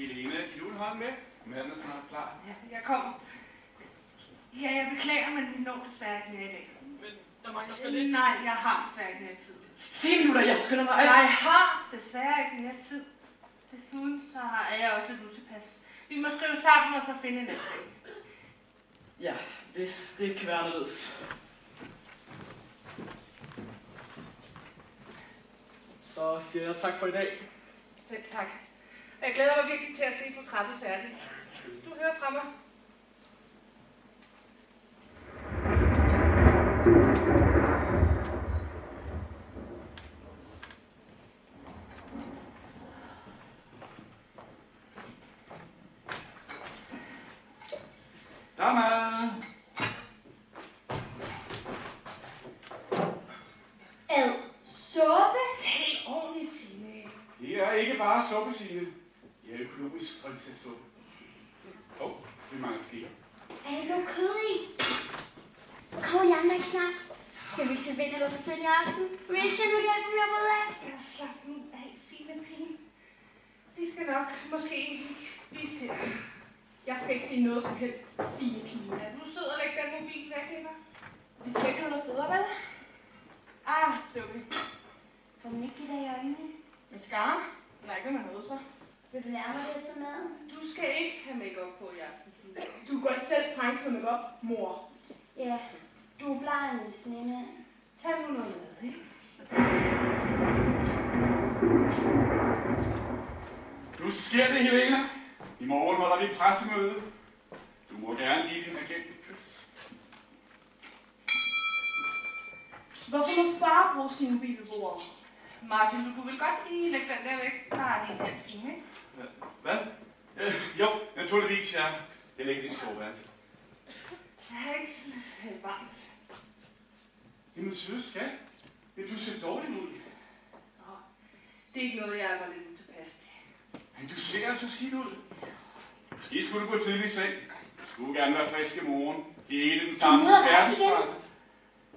Helene, kan du holde med? Maden er snart klar. Ja, jeg kommer. Ja, jeg beklager, men vi når desværre ikke mere i dag. Men der mangler så lidt. Nej, jeg har desværre ikke mere tid. 10 minutter, jeg skynder mig alt. Jeg har desværre ikke mere tid. Desuden så er jeg også lidt utilpas. Vi må skrive sammen og så finde en anden dag. Ja, hvis det kan være anderledes. Så siger jeg tak for i dag. Selv tak. Jeg glæder mig virkelig til at se portrættet færdigt. Du hører fra mig. Der er mad. Suppe? Helt ordentligt, Signe. Det er ikke bare suppe, Signe. Det er økologisk kvalitet suppe. Vi mangler skikker. Er der noget kød i? Kommer de andre ikke snart? Skal vi ikke se vinter noget for søn i aften? Hvis jeg nu hjælper mig ud af? Slap nu af, Signe Pien. Vi skal nok måske spise her. Jeg skal ikke sige noget som helst, Signe Pien. Ja, du sidder og lægger den mobil væk, ikke? Vi skal ikke have noget federe, vel? Suppe. Får man ikke de der i øjnene? Mascara? Nej, ikke med noget så. Vil du lære mig det efter maden? Du skal ikke have makeup på i aften, Signe. Du kan godt selv trænge til noget op, mor. Ja, du er bleg en snemand. Tag nu noget med, ikke? Nu sker det, Helena. I morgen holder vi pressemøde. Du må gerne give din agent et kys. Hvorfor må far bruge sin mobilbord? Martin, du kunne vel godt lige lægge den der væk. Der er en halv time, ikke? Hvad? Jo, naturligvis, ja. Jeg lægger din soveværelse. Jeg er ikke sådan helt varmt. Jamen, søde skat. Vil du se dårligt ud? Nå, det er ikke noget, jeg var lidt utilpas til. Men du ser altså skidt ud. Måske skulle du gå tidligt i seng. Du skulle gerne være frisk i morgen. Hele den samme verdenspresse.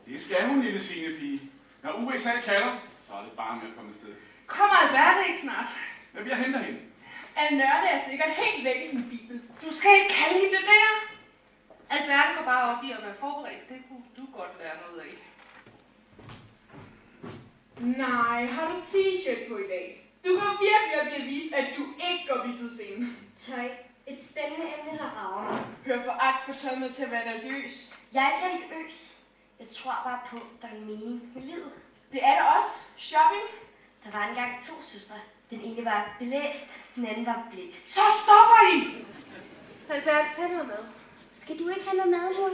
Det skal hun, lille Signe-pige. Når USA kalder, så er det bare med at komme afsted. Kommer Alberte ikke snart? Men jeg henter hende. Nørde er sikkert helt væk i sin bibel. Du skal ikke kalde hende det der. Alberte går bare op i at være forberedt. Det kunne du godt lære noget af. Nej, har du t-shirt på i dag? Du kan virkelig at vise, at du ikke går vidt scenen. Tøj. Et spændende emne, der rager mig. Hør foragt for tøj med til at være religiøs. Jeg er ikke religiøs. Jeg tror bare på, der er en mening med livet. Det er der også. Shopping. Der var engang 2 søstre. Den ene var belæst, den anden var blæst. Så stopper I! Alberte, tag noget med. Skal du ikke have noget mad, mor?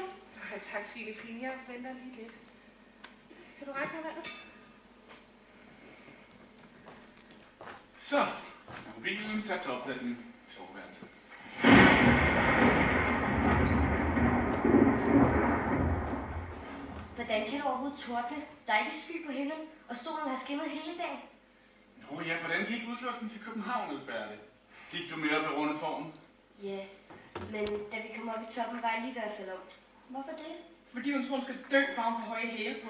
Ja, tak, Signe Pien. Jeg venter lige lidt. Kan du række mig vandet? Så er mobilen sat til opladning i soveværelset. Hvordan kan det overhovedet tordne? Der er ikke sky på himlen, og solen har skinnet hele dagen. Nå ja, hvordan gik udflugten til København, Alberte? Gik du med op i runde formen? Ja, men da vi kom op i toppen, var jeg lige ved at falde om. Hvorfor det? Fordi hun tror, hun skal dø bare for høje hæle på.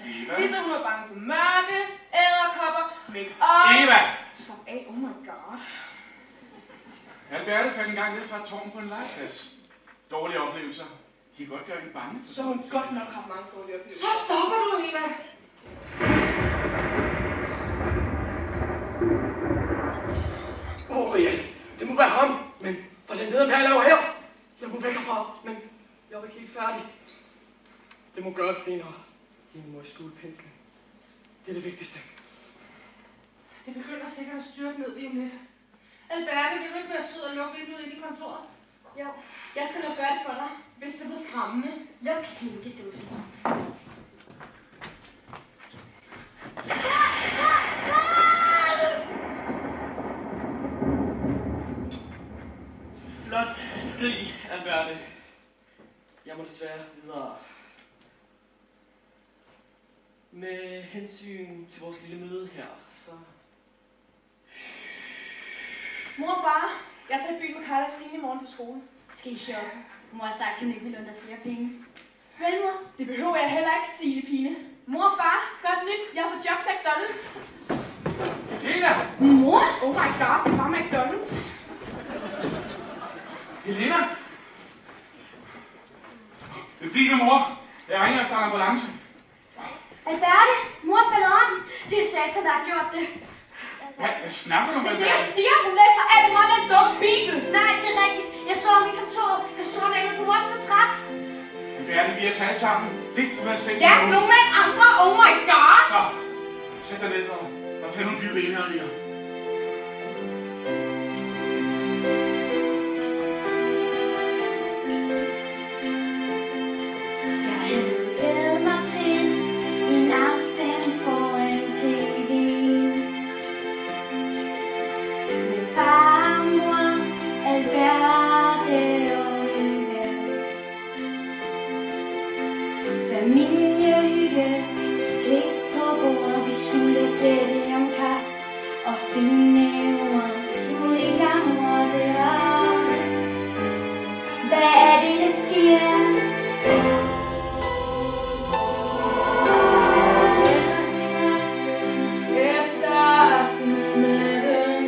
Eva? Ligesom hun er bange for mørke, æderkopper, make-up. Eva! Slap af, oh my god. Alberte faldt engang ned fra et tårn på en legeplads. Dårlige oplevelser. De kan godt gøre en bange. Så hun godt nok har mange dårlige oplevelser. Så stopper du, Eva! Ja, det må være ham. Men hvordan ved jeg, laver her? Jeg må væk herfra, men jeg er ikke helt færdig. Det må gøres senere. Hende må i stulepenslen. Det er det vigtigste. Det begynder sikkert at styrke ned lige om lidt. Alberte, vil du ikke være sød og lukke vinduet ind i kontoret? Jo, jeg skal nok gøre det for dig, hvis det er for skræmmende. Luk snittedåsen. Flot skrig, Alberte. Jeg må desværre videre. Med hensyn til vores lille møde her, så... Mor og far, jeg tager i byen med Karla og Stine i morgen fra skole. Skal I shoppe? Mor har sagt, at hun ikke vil låne dig flere penge. Vel, mor? Det behøver jeg heller ikke, Signe Pine. Mor og far, godt nyt. Jeg har fået job McDonald's. Helena! Mor? Oh my god, det var McDonald's. Helena? Det er din mor. Jeg ringer efter en ambulance. Alberte, mor falder om. Det er Satan, der har gjort det. Hvad snakker du med, Det Alberte? jeg siger, hun læser alt fra den dumme bibel. Nej, det er rigtigt. Jeg så ham i kontoret. Han står malet på vores portræt. Alberte, vi har talt sammen. Lidt ud af sengen. Ja, nogle med andre. Oh my god. Så, sæt dig ned og tag nogle dybe indhældinger. Jeg havde glædet mig til en aften foran TV. Med far og mor, Alberte og Eva. Familiehygge, slik på bordet. Vi skulle gætte om kaffe og finde ordet. Ud i gamle døre. Hvad er det, der sker? Efter aftensmaden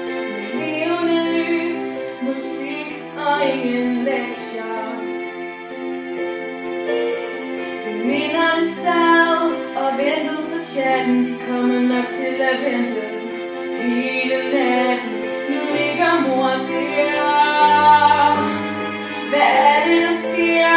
med levende lys, musik og ingen lektier. Veninderne sad og ventede på chatten. De kommer nok til at vente hele natten. Nu ligger mor der. Hvad er det, der sker?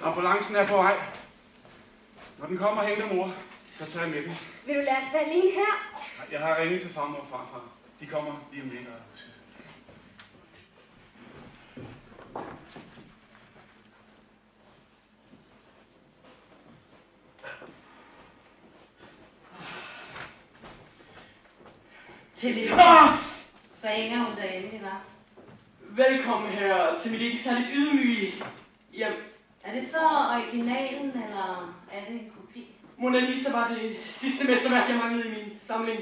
Ambulancen er på vej. Når den kommer hen til mor, så tager jeg med den. Vil du lade os være alene her? Jeg har ringet til farmor og farfar. De kommer lige om lidt. Tillykke. Så hænger hun derinde, hva'? Velkommen her til mit ikke særligt ydmyge hjem. Er det så originalen, eller er det en kopi? Mona Lisa var det sidste mesterværk, jeg manglede i min samling.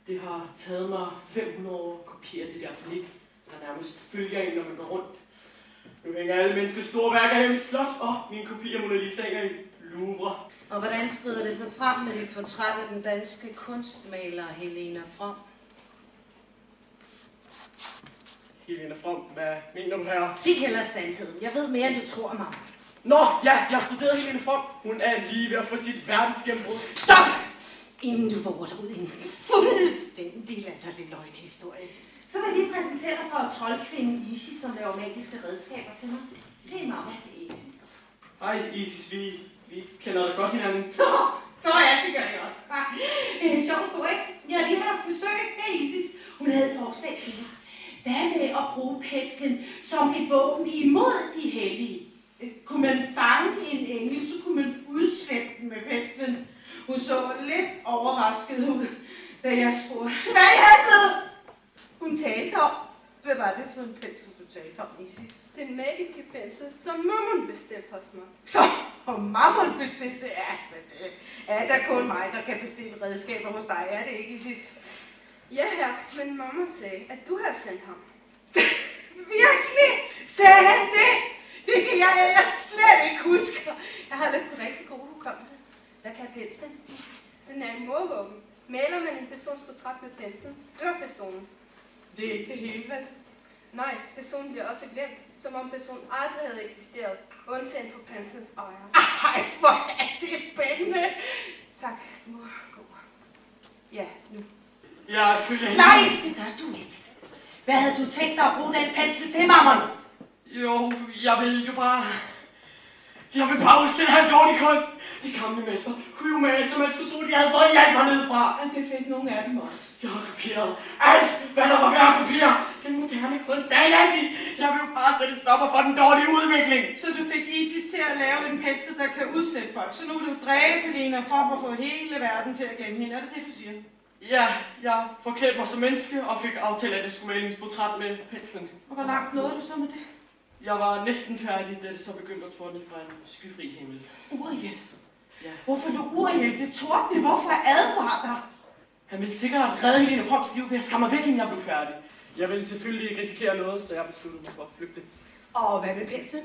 Det har taget mig 500 år at kopiere det der blik, der nærmest følger en, når man går rundt. Nu hænger alle menneskers store værker her i mit slot, og min kopi af Mona Lisa hænger i Louvre. Og hvordan skrider det så frem med dit portræt af den danske kunstmaler Helena From? Helena From, hvad mener du her? Sig heller sandheden. Jeg ved mere, end du tror mig. Nå, ja, jeg studerede Helena From. Hun er lige ved at få sit verdensgennembrud. Stop! Inden du våger dig ud i en fuldstændig latterlig løgnehistorie, så vil jeg lige præsentere dig for troldkvinden Isis, som laver magiske redskaber til mig. Det er mamma, det er Isis. Hej Isis, vi kender da godt hinanden. Nå ja, det gør jeg også. penslen som et våben imod de hellige. Kunne man fange en engel, så kunne man udslætte den med penslen. Hun så lidt overrasket ud, da jeg spurgte, hvad i helvede hun talte om. Hvad var det for en pensel, du talte om, Isis? Den magiske pensel, som Mammon bestilte hos mig. Så om Mammon bestilte, ja, men det er der kun mig, der kan bestille redskaber hos dig, er det ikke, Isis? Ja, her, men mamma sagde, at du har sendt ham. Virkelig? Sagde han det? Det kan jeg ellers slet ikke huske. Jeg har næsten rigtig god hukommelse. Hvad kan penslen, Isis? Den er et mordvåben. Maler man en persons portræt med penslen, dør personen. Det er ikke det hele, vel? Nej, personen bliver også glemt, som om personen aldrig havde eksisteret, undtagen for penslens ejer. Ej, hvor er det spændende. Tak, nu gå. Ja, nu. Jeg følger hende. Nej, det gør du ikke. Hvad havde du tænkt dig at bruge den pensel til, Mammon? Jo, jeg vil bare udstille hans dårlig kunst. De gamle mester kunne jo male, så man skulle tro, de havde fået hjælp hernedefra. Og det fik nogle af dem også. Jeg har kopieret alt, hvad der var værd at kopiere. Den moderne kunst er elendig. Jeg vil jo bare sætte en stopper for den dårlige udvikling. Så du fik Isis til at lave en pensel, der kan udslætte folk. Så nu vil du dræbe Lena frem og få hele verden til at glemme hende. Er det det, du siger? Ja, jeg forklædte mig som menneske og fik aftalt, at jeg skulle male hendes portræt med penslen. Og hvor langt nåede du så med det? Jeg var næsten færdig, da det så begyndte at tordne fra en skyfri himmel. Uriel. Ja. Hvorfor du Uriel? Det tordne. Hvorfor advarer dig? Han ville sikkert redde Helene Froms liv ved at skræmme mig væk, inden jeg blev færdig. Jeg ville selvfølgelig ikke risikere noget, så jeg besluttede mig for at flygte. Og hvad med penslen?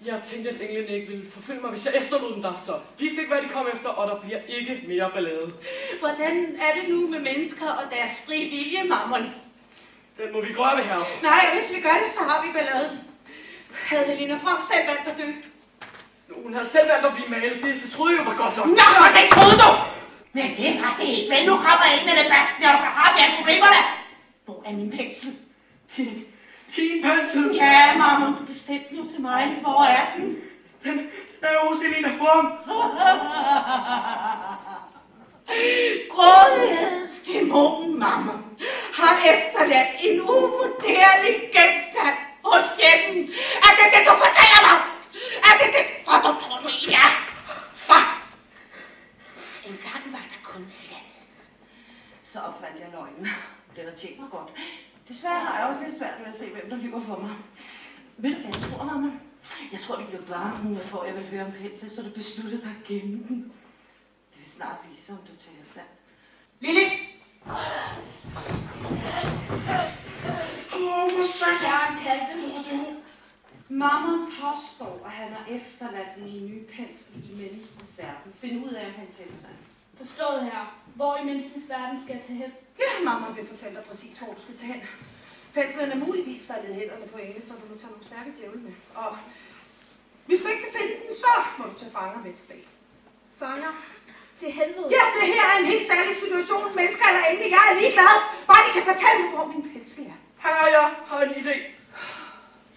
Jeg tænkte, at englene ikke ville forfølge mig, hvis jeg efterlod dem der, så de fik, hvad de kom efter, og der bliver ikke mere ballade. Hvordan er det nu med mennesker og deres fri vilje, Mammon? Den må vi gå af her. Nej, hvis vi gør det, så har vi balladen. Havde Helena Froms selv valgt at dø? Hun havde selv valgt at blive malet. Det troede jeg jo var godt nok. Nå, for det troede du! Men det var det ikke. Men nu kommer englene basten, og så har vi alle problemerne. Hvor er min pensel? Din pensel? Ja, Mammon, du bestemte jo til mig. Hvor er den? Den er jo hos Helene From. Grådighedsdæmonen, Mammon, har efterladt en uvurderlig genstand hos fjenden. Er det det, du fortæller mig? Er det det? Hvor du tror du egentlig er? Hvad? En gang var der kun sand. Så opfandt jeg løgnen. Den har tjent mig godt. Desværre har jeg også lidt svært ved at se, hvem der lyver for mig. Ved du hvad jeg tror, Mammon? Jeg tror, det blev bare hun, for jeg vil høre om pensel, så du besluttede dig at gemme den. Det vil snart vise, om du taler sandt. Lilith! Hvor sødt! Jeg er en katte. Mammon påstår, at han har efterladt den i en ny pensel i menneskens verden. Find ud af, om han taler sandt. Forstået her. Hvor i menneskens verden skal jeg til hen? Ja, Mammon vil fortælle dig præcis, hvor du skal tage hen. Penslen er muligvis faldet i hænderne på engle, så du må tage nogle stærke djævle med. Og hvis du ikke kan finde den, så må du tage fanger med tilbage. Fanger? Til helvede? Ja, det her er en helt særlig situation. Mennesker eller engle, jeg er ligeglad. Bare de kan fortælle mig, hvor min pensel er. Her, jeg har en idé.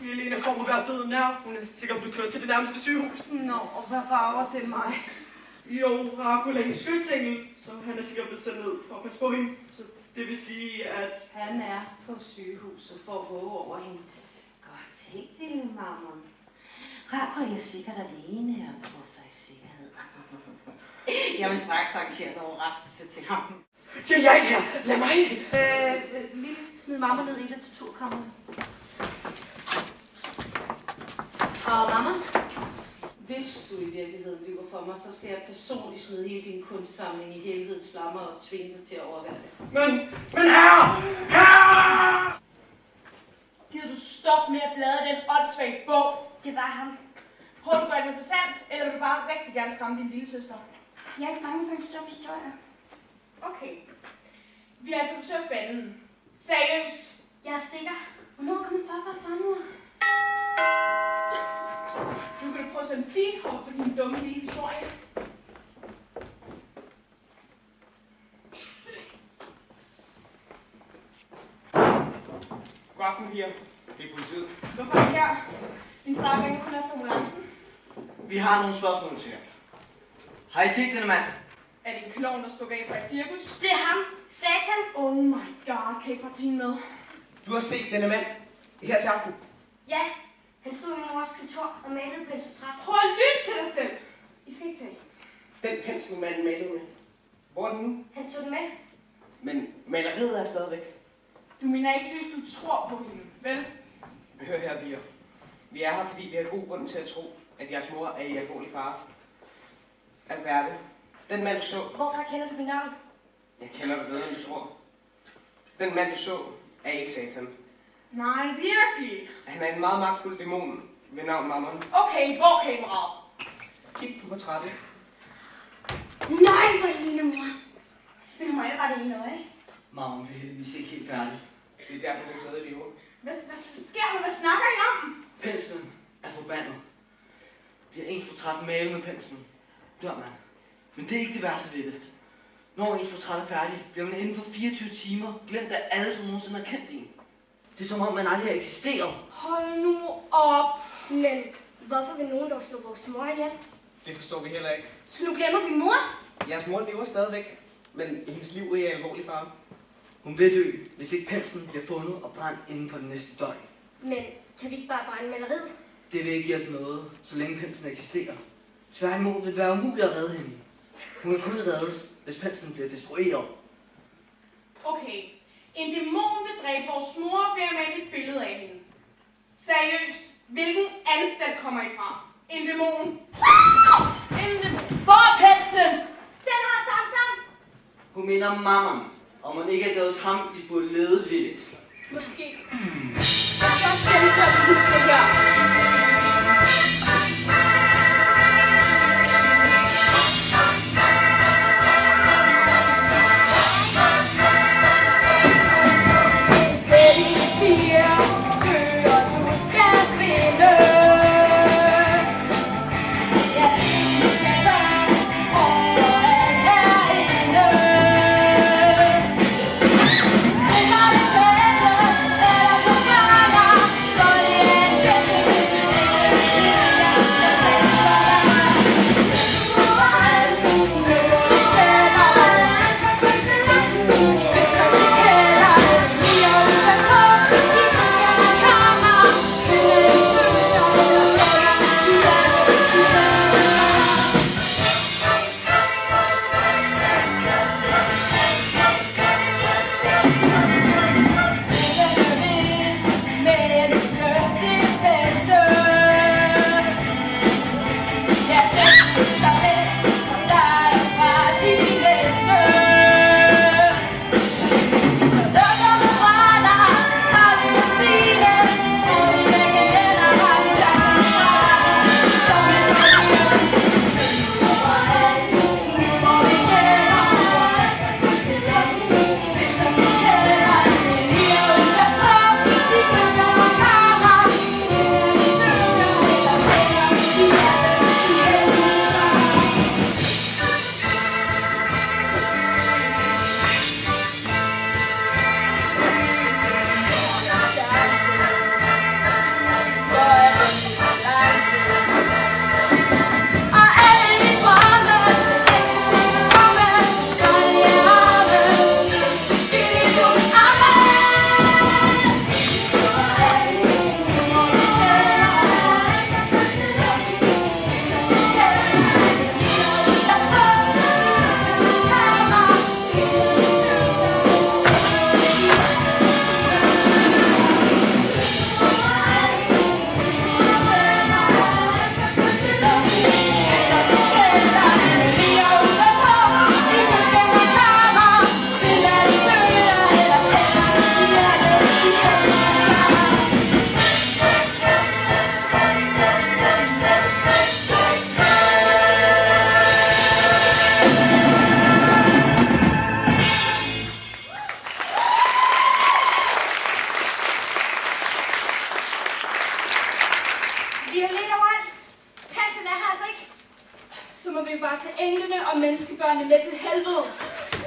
Helene From må være døden nær. Hun er sikkert blevet kørt til det nærmeste sygehus. Nå, og hvad rager det mig? Jo, Dracula er en skytsengel, så han er sikkert blevet sendt ned for at passe på hende. Så det vil sige, at Han er på sygehuset for at våge over hende. Godt tænkt, lille Mammon. Rager er sikkert alene og tror sig i sikkerhed. Jeg vil straks arrangere en overraskelse til ham. ja, jeg er ikke her. Lad mig. Lille, smid Mammon ned i det torturkammeret. Og Mammon, hvis du i virkeligheden lyver for mig, så skal jeg personligt smide hele din kunstsamling i helvedes flammer og tvinge dig til at overvære det. Men herre! Gider du stoppe med at bladre den åndssvage bog? Det var ham. Prøver du at gøre det interessant, eller vil du bare rigtig gerne skræmme din lille søster? Jeg er ikke bange for en stum historie. Okay. Vi har altså besøgt fanden. Seriøst. Jeg er sikker. Hvornår kommer farfar frem nu? Nu kan du prøve at sætte en fin hop på din dumme lille historie. God aften, piger. Det er politiet. Hvorfor er du her? Din far ringer kun efter ambulancen. Vi har nogle spørgsmål til jer. Har I set denne mand? Er det en klovn, der stukker af fra et cirkus? Det er ham. Satan. Oh my god, kan I ikke bare tage hende med? Du har set denne mand? Her til aften. Ja, han stod i min mors kontor og malede på hendes portræt. Prøv at lytte til dig selv. I skal ikke tage. Den pensel, manden malede med. Hvor er den nu? Han tog den med. Men maleriet er stadigvæk. Du mener ikke seriøst, du tror på hende, vel? Hør her, piger. Vi er her, fordi vi har god grund til at tro, at jeres mor er i alvorlig fare. Alberte, den mand du så... Hvorfor kender du mit navn? Jeg kender dig bedre, end du tror. Den mand du så, er ikke Satan. Nej, virkelig. Han er en meget magtfuld dæmon ved navn Mammon. Okay, hvor kameraet? Kig på portrættet. Nej, hvor ligner mor. Men hun må ikke rette ene øje. Mammon bliver heldigvis ikke helt færdig. Det er derfor, du stadig lever. Hvad sker der? Hvad snakker I om? Penslen er forbandet. Bliver ens portræt malet med penslen, dør man. Men det er ikke det værste ved det. Når ens portræt er færdig, bliver man inden for 24 timer glemt af alle, som nogensinde har kendt en. Det er som om, man aldrig har eksisteret. Hold nu op. Men hvorfor vil nogen dog slå vores mor ihjel? Det forstår vi heller ikke. Så nu glemmer vi mor? Jeres mor lever stadigvæk, men hendes liv er i alvorlig fare. Hun vil dø, hvis ikke penslen bliver fundet og brændt inden for det næste døgn. Men kan vi ikke bare brænde maleriet? Det vil ikke hjælpe noget, så længe penslen eksisterer. Tværtimod vil det være umuligt at redde hende. Hun kan kun reddes, hvis penslen bliver destrueret. Okay, en dæmon vil dræbe vores mor ved at male et billede af hende. Seriøst, hvilken anstalt kommer I fra? En dæmon. En dæmon. Hvor er penslen? Den har Samsam! Hun minder om Mammon, og man ikke er deres ham, vi burde lede lidt. Måske. Jeg skal så huske her.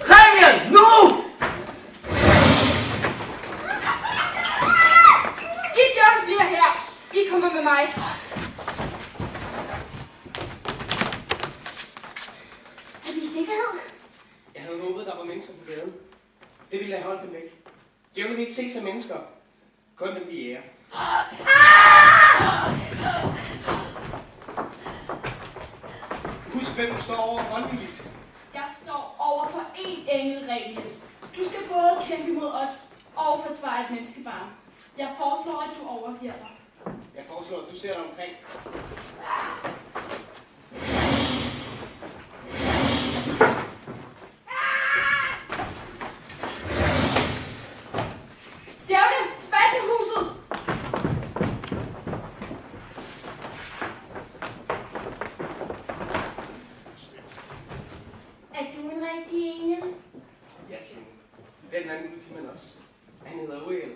Præmien, nu! I job bliver her. I kommer med mig. Er vi i sikkerhed? Jeg havde håbet, der var mennesker på gaden. Det ville have holdt dem væk. De ville ikke se som mennesker. Kun dem vi ære. Husk, hvem du står over for, Lille. Jeg står over for én engelregel. Du skal både kæmpe mod os og forsvare et menneskebarn. Jeg foreslår, at du overgiver dig. Jeg foreslår, at du ser dig omkring. Djævle, tilbage til huset! Er du en rigtig engel? Ja, Simon. Den anden politimand også. Han hedder Uriel.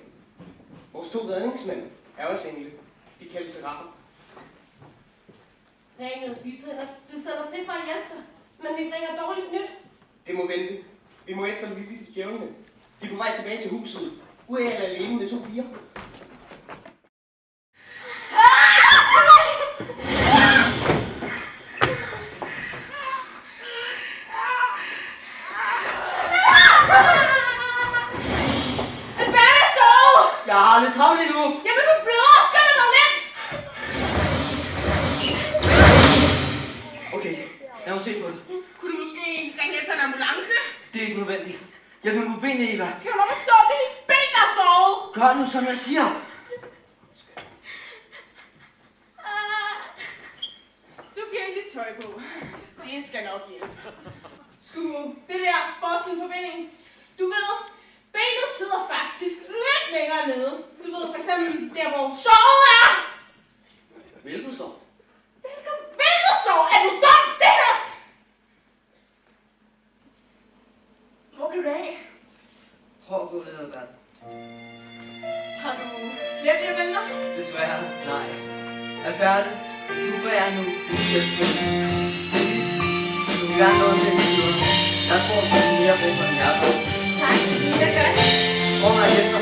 Vores 2 redningsmænd er også engle. De kaldes seraffer. Ringet, vi sætter til for at hjælpe dig, men vi bringer dårligt nyt. Det må vente. Vi må efter Lille til djævlene. De er på vej tilbage til huset. Uriel er alene med 2 piger. Jeg har lidt travlt endnu. Jamen, du bløder! Skynd dig lidt! Okay, lad mig se på det. Kunne du måske ringe efter en ambulance? Det er ikke nødvendigt. Jeg vil på benene, Eva. Skal du nok forstå, det er hendes ben, der er sovet? Gør nu, som jeg siger. Du giver hende lidt tøj på. Det skal nok hjælpe. Skulle det der forsideforbinding? Du ved, benet sidder faktisk lidt længere nede. Du ved for eksempel der, hvor såret er. Hvilket så? Hvilket sår? Er du dum? Det her! Hvor blev det af? Prøv at gå ned ad verden. Har du slæbt jer venner? Desværre, nej. Alberte, du bærer nu det her spil. Du vil gerne nå til siden. Jeg tror, du er mere brug for en hjertet. Tak, jeg gør det. Prøv mig efter.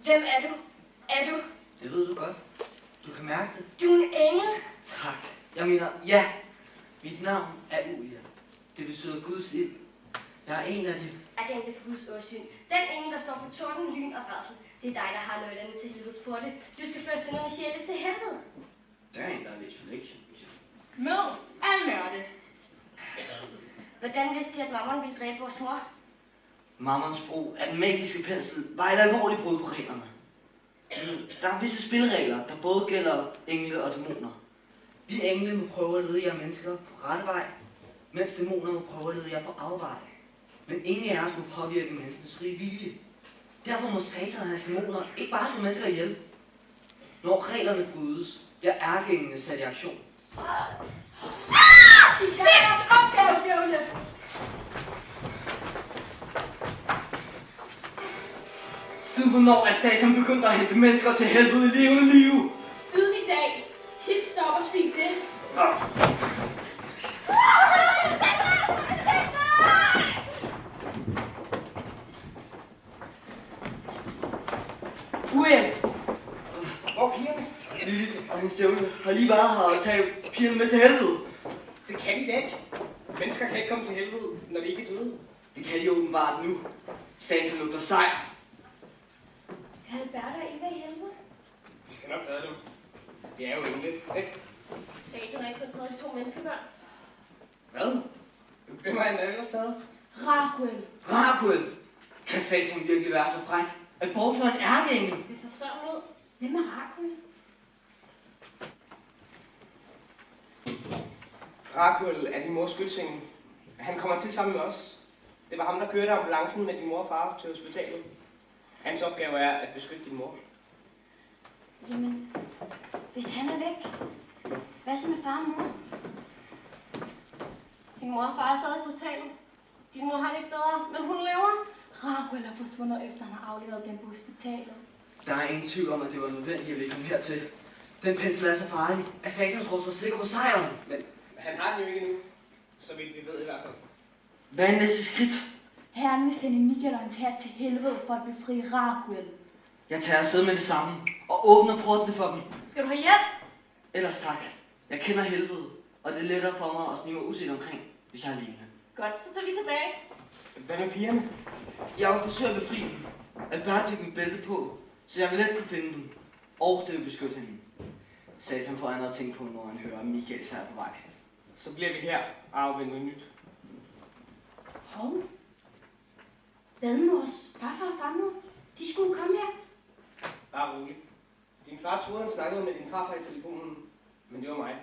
Hvem er du? Er du? Det ved du godt. Du kan mærke det. Du er en engel? Tak. Jeg mener, ja. Mit navn er Uriel. Det betyder Guds ild. Jeg er en af de... Agent for Guds åsyn. Den engel, der står for torden, lyn og rædsel. Det er dig, der har nøglerne til helvedes porte. Du skal føre synderne sjæle til helvede. Der er en, der er lidt for lektion. Mød af nørde. Hvordan vidste I, at mammon ville dræbe vores mor? Mammons brug af den magiske pensel var et alvorligt brud på reglerne. Der er visse spilregler, der både gælder engle og dæmoner. Vi engle må prøve at lede jer mennesker på rette vej, mens dæmoner må prøve at lede jer på afvej. Men ingen af os må påvirke menneskens frie vilje. Derfor må Satan og hans dæmoner ikke bare slå mennesker ihjel. Når reglerne brydes, bliver ærkeengene sat i aktion. Sæt opgave, djævle! Siden hvornår er Satan begyndt at hente mennesker til helvede i levende liv? Siden i dag. Hit stop og sig det. Uheld! Hvor er pigerne? Lilith og hendes djævle har lige været her og taget pigerne med til helvede. Det kan de da ikke. Mennesker kan ikke komme til helvede, når de ikke er døde. Det kan de åbenbart nu. Satan lugter sejr. Kan Alberta ikke være i helvede? Vi skal nok redde dem. Vi er jo engle, ikke? Satan har ikke fået taget de 2 menneskebørn. Hvad? Hvem er den ellers taget? Raguel. Raguel! Kan Satan virkelig være så fræk at bortføre en ærkeengel? Det ser sådan ud. Hvem er Raguel? Raguel er din mors skytsengel. Han kommer til sammen med os. Det var ham, der kørte ambulancen med din mor og far til hospitalet. Hans opgave er at beskytte din mor. Jamen, hvis han er væk, hvad så med far og mor? Din mor og far er stadig på hospitalet. Din mor har det ikke bedre, men hun lever. Raguel er forsvundet efter, han har afleveret dem på hospitalet. Der er ingen tvivl om, at det var nødvendigt, at vi kom hertil. Den pensel er så farlig, at Satans rust var sikre sejren. Men han har den jo ikke endnu, så vidt vi ved i hvert fald. Hvad er næste skridt? Herren vil sende Michael og hans hær til helvede for at befri Raguel. Jeg tager afsted med det samme og åbner portene for dem. Skal du have hjælp? Ellers tak. Jeg kender helvede, og det er lettere for mig at snige mig usikker omkring, hvis jeg er alene. Godt, så tager vi tilbage. Hvad med pigerne? Jeg vil forsøge at befri dem. Albert fik en bælte på, så jeg vil let kunne finde dem. Og det vil beskytte hende. Satan får andet at tænke på, når han hører Michael er på vej. Så bliver vi her og afvender noget nyt. Hov. Hvad med vores farfar og farmor? De skulle komme her. Bare rolig. Din far troede, han snakkede med din farfar i telefonen, men det var mig.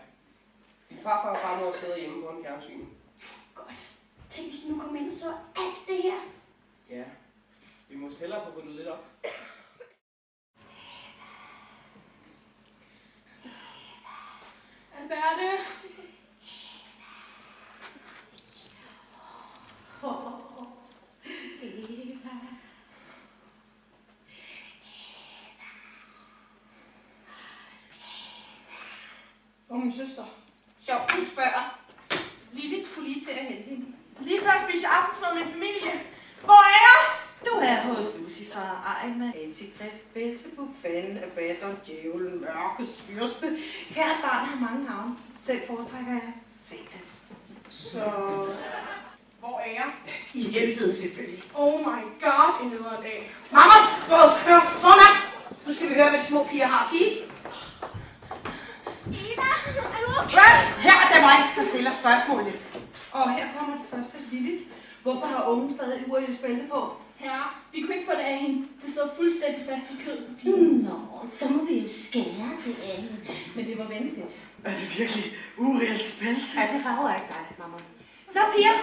Din farfar og farmor sidder hjemme foran fjernsynet. Godt. Tænk, hvis nu kommer ind og så alt det her. Ja, vi må hellere få ryddet lidt op. Alberte. Og min søster. Sjovt, du spørger. Lille skulle lige til at hente hende. Lige før spise aftensmad med familie. Hvor er jeg? Du er hos Lucifer, Ejma, Antikrist, Belzebub, Fanden, Abaddon, Djævlen, Mørkets Fyrste. Kært barn har mange navne. Selv foretrækker jeg Satan. Så... Hvor er jeg? I helvede selvfølgelig. Oh my god, en nederen dag. Mamma! Vågn op! Nu skal vi høre, hvad de små piger har at sige. Eva, er du okay? Hvad? Her er det mig, der stiller spørgsmålet. Og her kommer det første, Lilith. Hvorfor har ungen stadig uregjort bælte på? Herre, vi kunne ikke få det af hende. Det står fuldstændig fast i kødet på pigen. Nå, så må vi jo skære til hende. Men det var venligt. Er det virkelig ureelt spændt? Ja, det rager ikke dig, mamma. Nå, piger.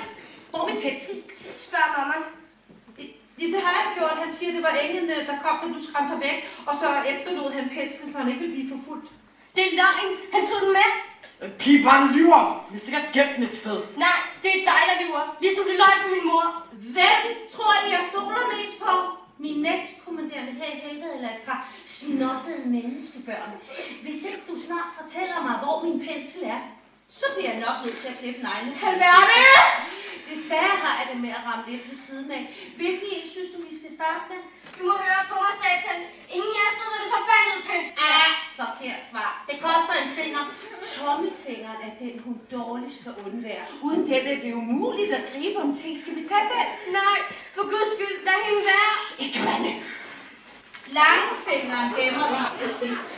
Hvor er min pensel? Spørg mamma. Det har jeg gjort. Han siger, det var englene, der kom, da du skræmte ham væk. Og så efterlod han penslen, så han ikke ville blive forfulgt. Det er løgn. Han tog den med. Pigebarn lyver. Jeg har sikkert gemt den et sted. Nej, det er dig, der lyver. Ligesom det løg for min mor. Hvem tror I, jeg stoler mest på? Min næstkommanderende her i helvede eller et par snottede menneskebørn? Hvis ikke du snart fortæller mig, hvor min pensel er, så bliver jeg nok nødt til at klippe neglene. Alberte! Desværre har jeg det med at ramme lidt ved siden af. Hvilken en synes du, vi skal starte med? Du må høre på mig, Satan. Ingen af jer ved, hvad det forbandede pensel. Forkert svar. Det koster en finger. Tommefingeren er den, hun dårligt skal undvære. Uden den er det umuligt at gribe om ting. Skal vi tage den? Nej, for guds skyld, lad hende være. Ikke rende. Langfingeren gemmer vi til sidst.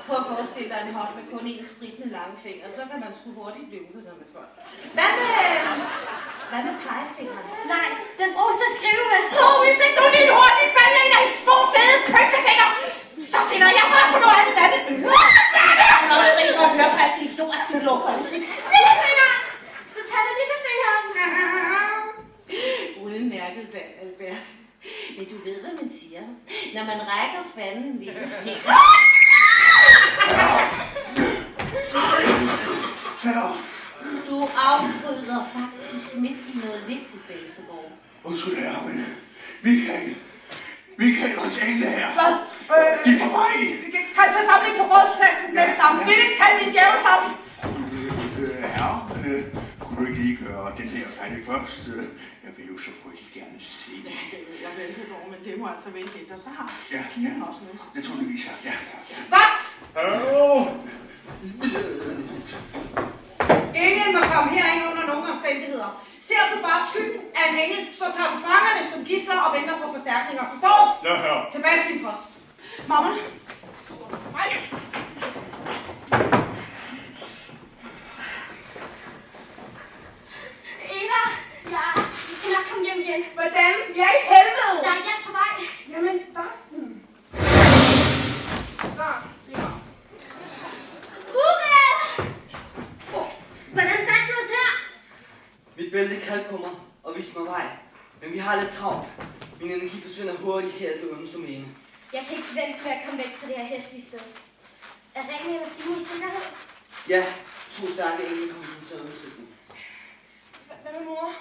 Prøv at forestille dig en hånd med kun en strikkende langfinger, så kan man sgu hurtigt blive uvenner med folk. Hvad med pegefingeren? Nej, den bruger til at skrive med. Hvis ikke du lige hurtigt falder ind af en små fede pølsefinger, så finder jeg bare på noget andet. Hvad med ørefingeren? Nå, strik for at høre på alt det lort, du lukker. Lillefingeren! Så tag det lillefingeren. Udmærket, Albert. Men du ved, hvad man siger. Når man rækker fanden lillefinger. Du afbryder faktisk midt i noget vigtigt, Belfegård. Undskyld her, men Michael og Jane her. Hvad? De er på vej. Kald til samling på rådspladsen med det samme. Lille, kald din djævel sammen. Kunne du ikke lige gøre den her færdig først? Jeg vil jo så frygtelig gerne se det. Det ved jeg vel, men det må altså vente lidt, og så har Ja. pigen også noget. Naturligvis, ja. Vagt! Hallo! Ingen må komme herind under nogen omstændigheder. Ser du bare skyggen af en engel, så tager du fangerne som gidsler og venter på forstærkninger. Forstår? Ja, her. Tilbage på din post. Mamma. Hej. Eva, ja, vi skal nok komme hjem igen. Hvordan? Ja, i helvede! Der er hjælp på vej. Jamen, vagten. Ja. Uret! Hvordan fandt du os her? Mit bælte kaldte på mig og viste mig vej. Men vi har lidt travlt. Min energi forsvinder hurtigt her i det ondeste domæne. Jeg kan ikke vente med at komme væk fra det her hæslige sted. Er Rene eller Signe i sikkerhed? Ja, 2 stærke engle kommer til undsætning. Hvad med mor?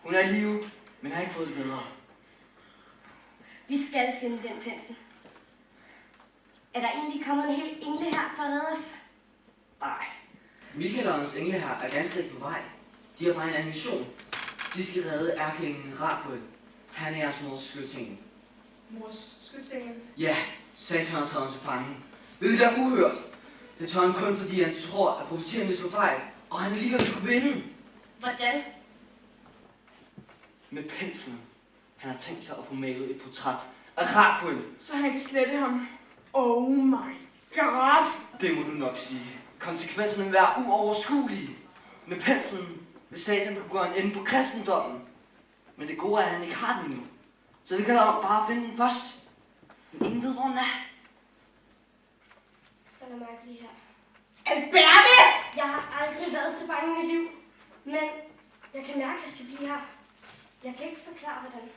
Hun er i live, men har ikke fået det bedre. Vi skal finde den pensel. Er der egentlig kommet en hel engle her for at redde os? Nej. Michael og hans engle her er ganske rigtig på vej. De har bare en anden mission. De skal redde ærkeenglen Rakuel. Han er jeres mors skyldtingen. Mors skyldtingen? Ja, Satan har taget ham til fange. Hvilket er uhørt. Det tør han kun, fordi han tror, at profetierne slår fejl, og han alligevel vil kunne vinde. Hvordan? Med penslen. Han har tænkt sig at få malet et portræt af Rakuel. Så han kan slette ham. Oh my god! Det må du nok sige. Konsekvenserne vil være uoverskuelige. Med penslen vil Satan kunne gå en ende på kristendommen. Men det gode er, at han ikke har den endnu. Så det gælder om bare at finde den først. Men ingen ved, hvor den er. Så lad mig blive her. Alberte! Jeg har aldrig været så bange i mit liv. Men jeg kan mærke, at jeg skal blive her. Jeg kan ikke forklare, hvordan.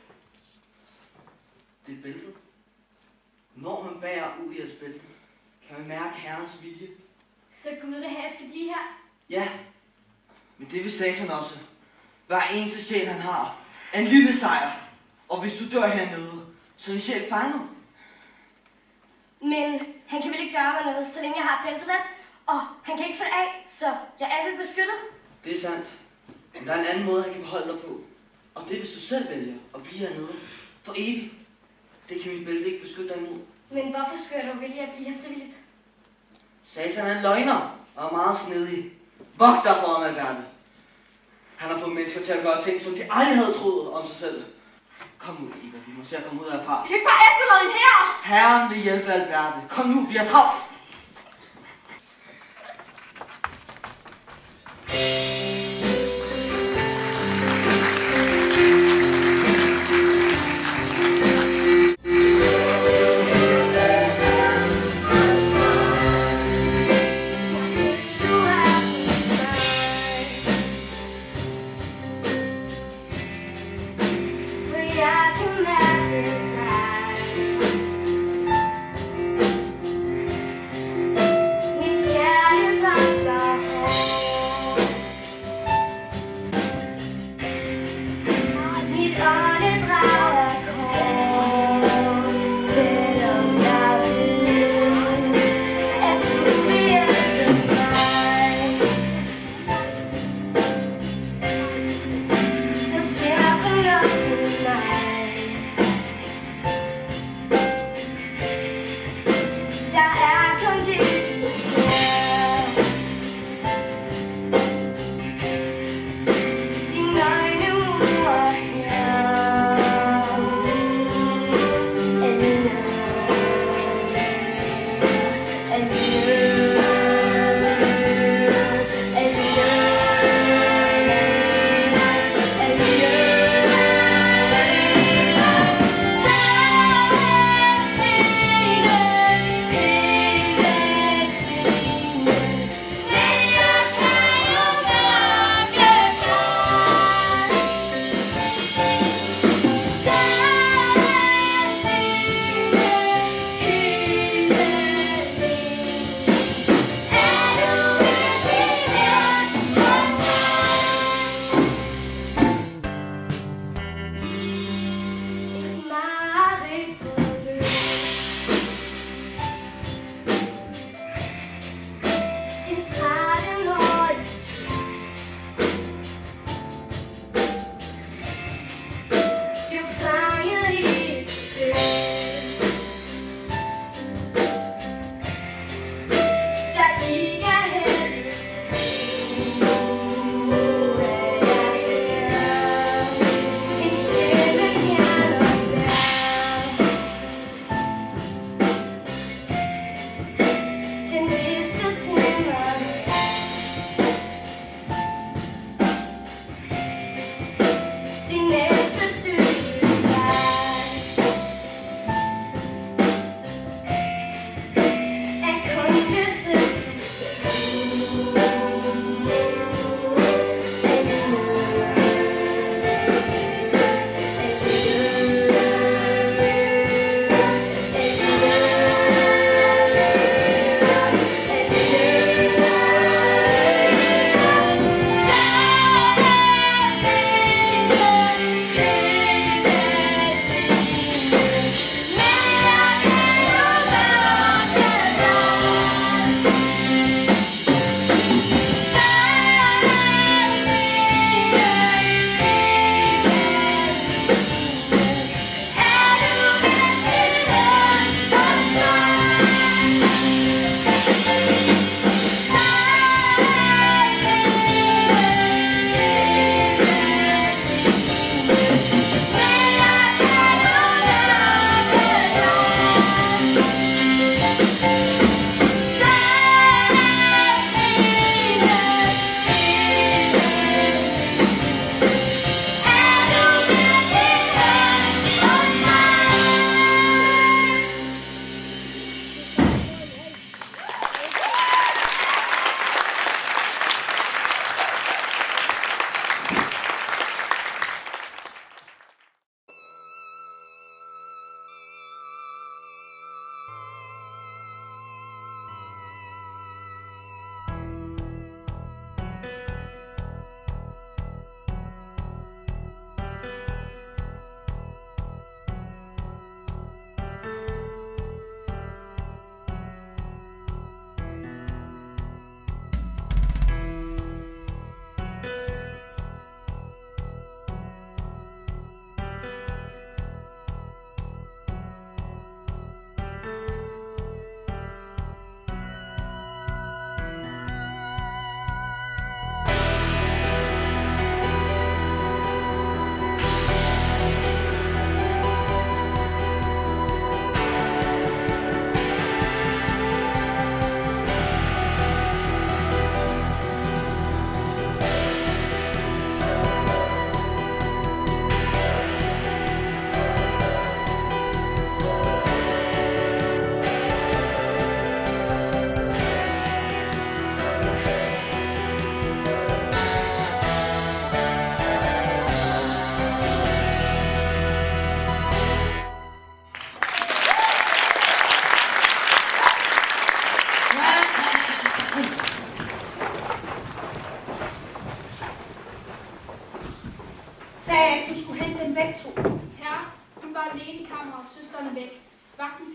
Det er bæltet. Når man bærer ud i jeres bælte, kan man mærke Herrens vilje. Så Gud vil have, at jeg skal blive her. Ja, men det vil Satan også. Hver eneste sjæl, han har, er en lille sejr. Og hvis du dør hernede, så er din sjæl fanget. Men han kan vel ikke gøre mig noget, så længe jeg har bæltet let. Og han kan ikke få det af, så jeg er vel beskyttet. Det er sandt. Men der er en anden måde, han kan beholde dig på. Og det er, hvis du selv vælger at blive hernede for evigt. Det kan mit bælte ikke beskytte dig imod. Men hvorfor skulle jeg dog vælge at blive her frivilligt? Satan er en løgner og er meget snedig. Vogt dig for ham, Alberte. Han har fået mennesker til at gøre ting, som de aldrig havde troet om sig selv. Kom ud, Eva. Vi må se at komme ud herfra. Vi kan ikke bare efterlade hende her! Herren vil hjælpe Alberte. Kom nu, vi har travlt.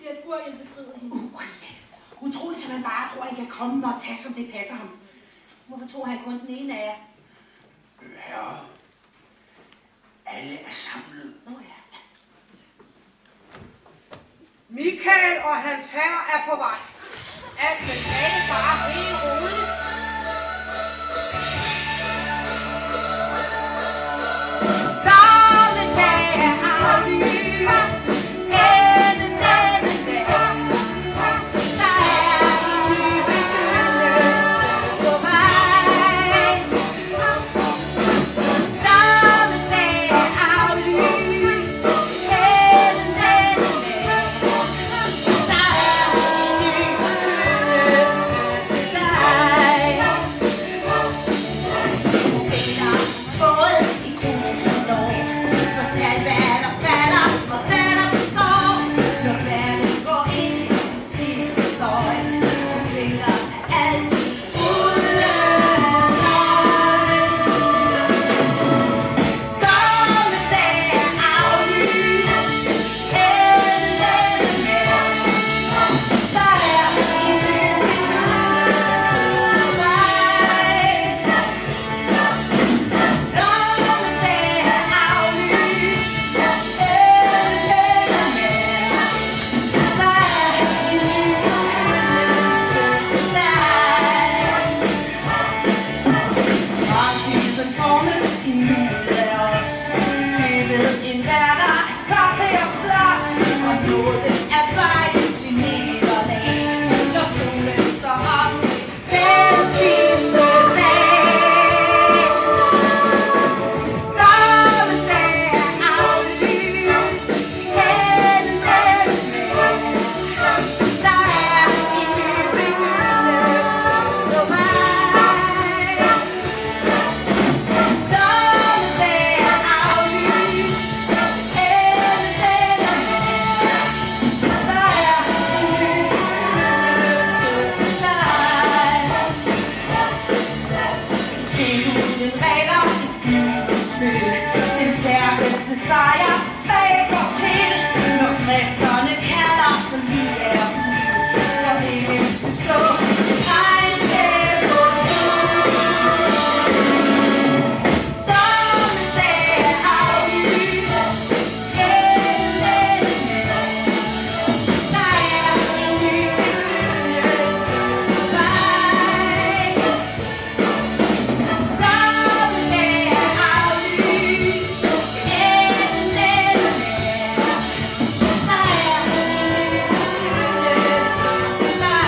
siger, at Uriel befrider hende. Uriel. Utroligt, som han bare tror, han kan komme og tage, som det passer ham. Hvorfor tror han kun den ene af jer? Herre, alle er samlet. Ja. Michael og hans herre er på vej. Alt men alle bare helt roligt. Gamle dage er aflyst. Enden af den dag. Der er en ny begyndelse på vej. Gamle dage er aflyst. Enden af den dag. Der er en ny begyndelse til dig. Peter spåede i 2000 år. Fortal hvad der falder og hvad der består. Når verden går ind i sin sidste døgn. Peter er altid fuld af løgn. Gamle dage er aflyst. Enden af den dag. Der er en ny begyndelse på vej. Gamle dage er aflyst. Enden af den dag. Der er en ny begyndelse til dig. Fremtiden formes i nuet af os. Vi ved en verden er klar til at slås. Og nåden er vejen til nederlag. Når solen står op til den sidste dag. Gamle dage er aflyst. Enden af den dag. Der er en ny begyndelse på vej. Gamle dage er aflyst. Enden af den dag. Der er en ny begyndelse til dig. Spil uden regler, uden spil. Den stærkeste sejr, svage går til. Når kræfterne kalder, så lige er os liv. For hele skal stå, regnskab på Gamle dage er aflyst. Enden af den dag. Der er en ny begyndelse på vej. Gamle dage er aflyst. Enden af den dag. Der er en ny begyndelse til dig.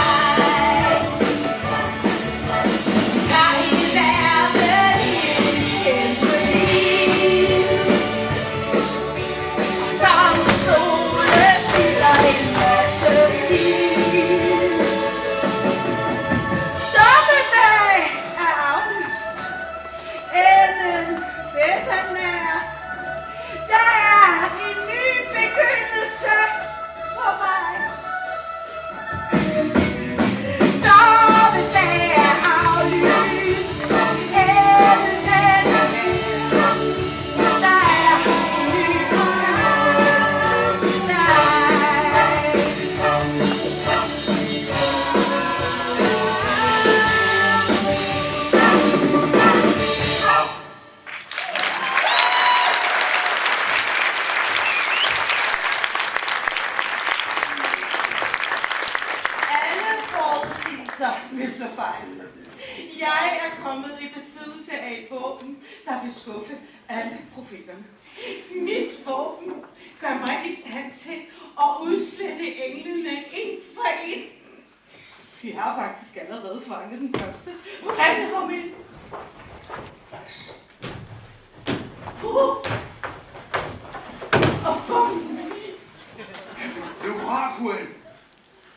Tag i verden i kæmpe liv. Gamle stole spiller en masse film. Gamle dage er aflyst. Enden ved den er. Der er en ny begyndelse på vej. Gamle dage er aflyst. Enden af den er. Der er en ny begyndelse til Alle forudsigelser vil slå fejl. Jeg er kommet i besiddelse af et våben, der vil skuffe alle profeterne. Mit våben gør mig i stand til at udslette englene en for en. Vi har faktisk allerede fanget den første. Bring ham ind. Og bum! Det er Rakuel.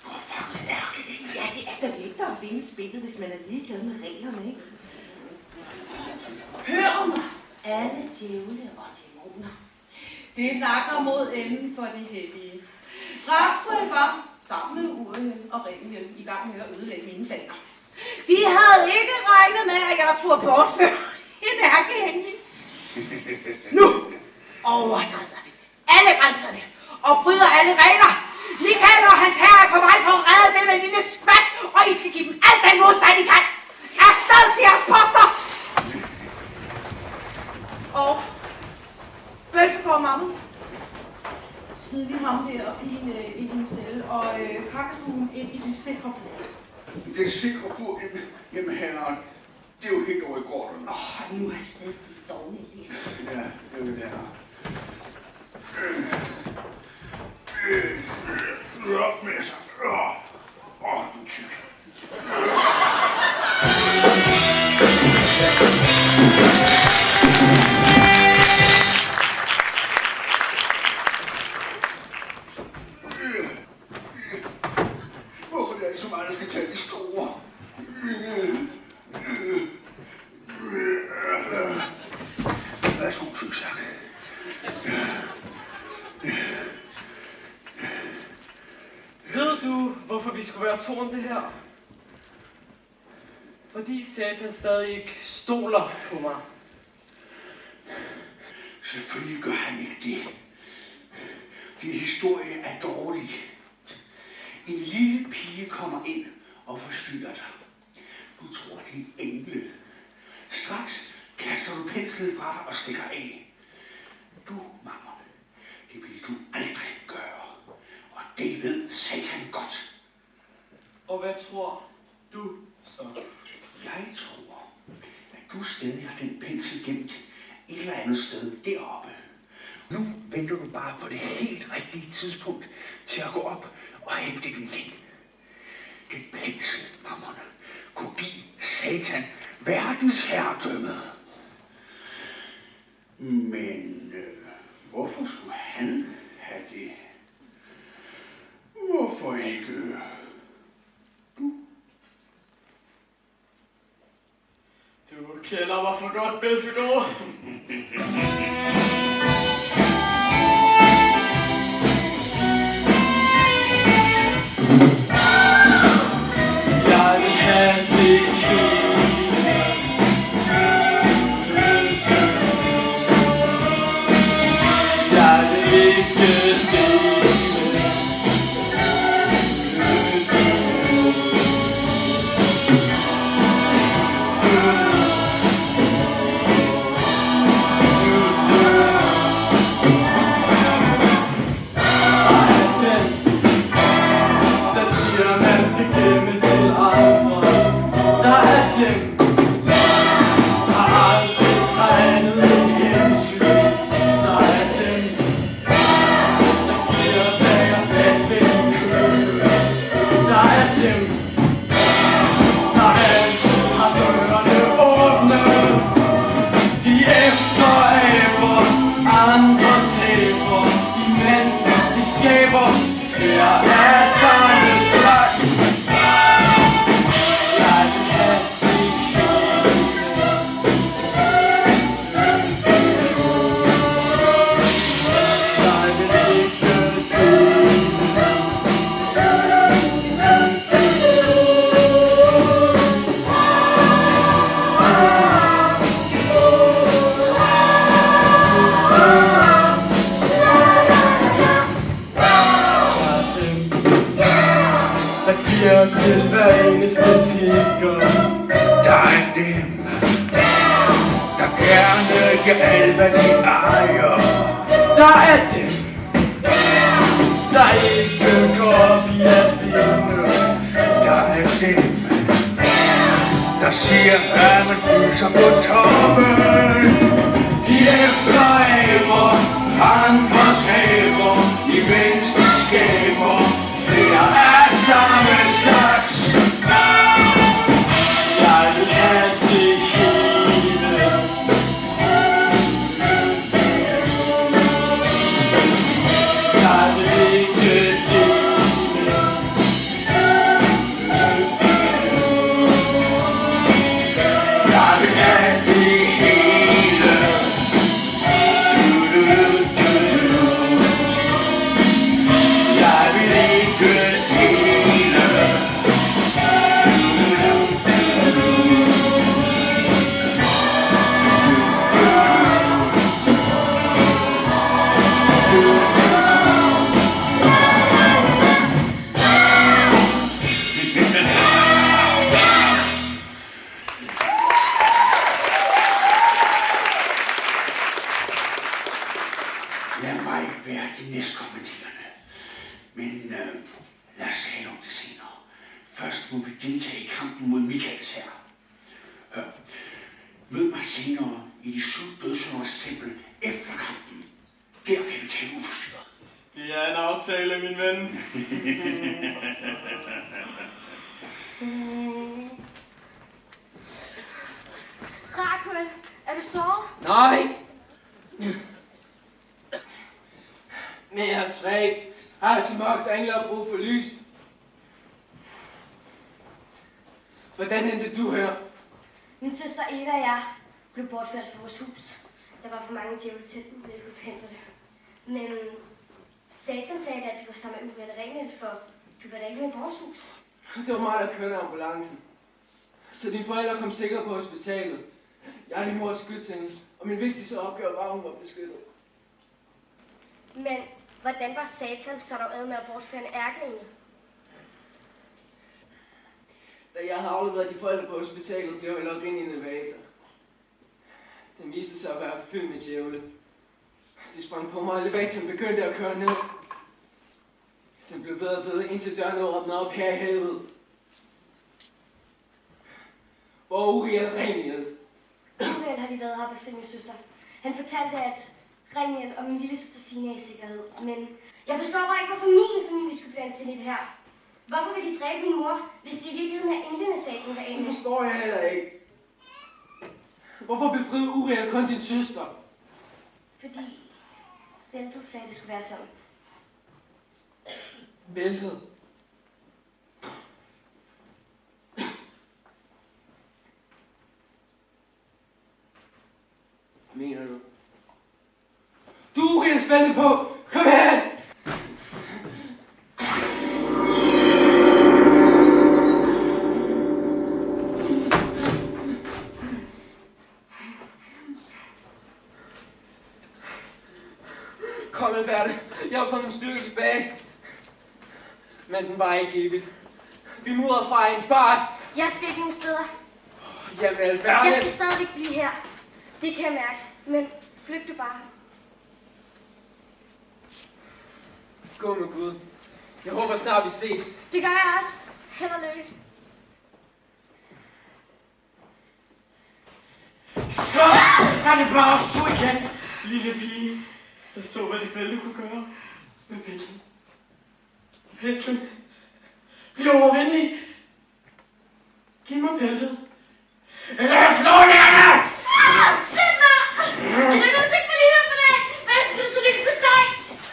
Du har fanget ærkeenglen. Ja, det er da lettere at vinde spillet, hvis man er ligeglad med reglerne, ikke? Hør mig, alle djævle og dæmoner. Det nakker mod enden for det hellige. Rakuel var sammen med Uriel og Ringen i gang med at ødelægge mine planer. De havde ikke regnet med, at jeg turde bortføre en ærkeengel. Nu overtræder vi alle grænserne og bryder alle regler. Michael og hans herre er på vej for at redde denne lille skvat, og I skal give dem alt den modstand, I kan. Afsted til jeres poster! Og Bølfegård mamma. Smid vi ham der op i din celle, og kakaduen ind i det sikre bord. Det sikre bord? Jamen herren, det er jo helt over i gården. Nu er stedet dårligt, Lise. Ja, det er det her. Op med sig. Du er tyk. Hvorfor er det så meget, der skal tage de store? Værsgo, tyksak. Ved du, hvorfor vi skulle være to om det her? Fordi Satan stadig ikke stoler på mig. Selvfølgelig gør han ikke det. Din historie er dårlig. En lille pige kommer ind og forstyrrer dig. Du tror, det er en engle. Straks kaster du penslen fra dig og stikker af. Du, mamma, det vil du aldrig gøre. Og det ved Satan godt. Og hvad tror du så? Jeg tror, at du stadig har den pensel gemt et eller andet sted deroppe. Nu venter du bare på det helt rigtige tidspunkt til at gå op og hente den igen. Den pensel, mammerne, kunne give Satan verdens herredømme. Men hvorfor skulle han have det? Hvorfor ikke du? Du kender mig for godt, Bølfegård. Jeg vil have det hele. Jeg vil ikke dele. Til hver eneste tigger. Der er dem, der gerne gør alt, hvad de ejer. Der er dem, der ikke går op i at vinde. Der er dem, der siger, at man fryser på toppen. De efteræber, andre taber, imens de skaber flere af samme slags. Jeg vil have det hele. Jeg vil ikke dele. Jeg vil have det hele. Først må vi deltage i kampen mod Michaels herre. Hør. Mød mig senere i de 7 dødsunders tempel efter kampen. Der kan vi tale uforstyrret. Det er en aftale, min ven. Rakel, er du sovet? Nej! Men jeg er svag. Jeg er så mørkt, der ingen har brug for lys. Hvordan endte du her? Min søster Eva og jeg blev bortført fra vores hus. Der var for mange djævle til, at vi kunne forhindre det. Men Satan sagde, at du var sammen med Uwe Ringel, for du var da ikke med i vores hus. Det var mig, der kørte ambulancen. Så dine forældre kom sikkert på hospitalet. Jeg er din mors skytsengel, og min vigtigste opgave var, at hun var beskyttet. Men hvordan var Satan så dog ad med at bortføre en ærkeengel? Da jeg havde afleveret de forældre på hospitalet, blev jeg lukket ind i en elevator. Den viste sig at være fyldt med djævle. De sprang på mig, og elevatoren begyndte at køre ned. Den blev ved og ved, indtil døren åbnede op her i helvede. Hvor Uriel Ringel. Uriel har lige været her ved min søster. Han fortalte, at Ringel og min lille søster Signe er i sikkerhed. Men jeg forstår bare ikke, hvorfor min familie skulle blandes ind i det her. Hvorfor vil de dræbe min mor, hvis de i virkeligheden er englene, Satan, der Det forstår jeg heller ikke. Hvorfor befriede Uriel kun din søster? Fordi Bæltet sagde, at det skulle være sådan. Bæltet? Mener du? Du er Uriels bælte på! Kom her! Kom, Alberte. Jeg har fået min styrke tilbage. Men den var ikke evig. Vi mudrer fra en fart. Jeg skal ikke nogen steder. Jamen, Alberte. Jeg skal stadigvæk blive her. Det kan jeg mærke. Men flygt du bare. Gå med Gud. Jeg håber snart, vi ses. Det gør jeg også. Held og lykke. Så er det bare så igen, lille pige. Jeg så, hvad det bælte kunne gøre med bæltet. Penslen. Bliv overvenlig. Giv mig bæltet. Eller slå jer! Slipp mig! Jeg er nødt til at få lige for dig. Hvad skal du så lige slutte dig?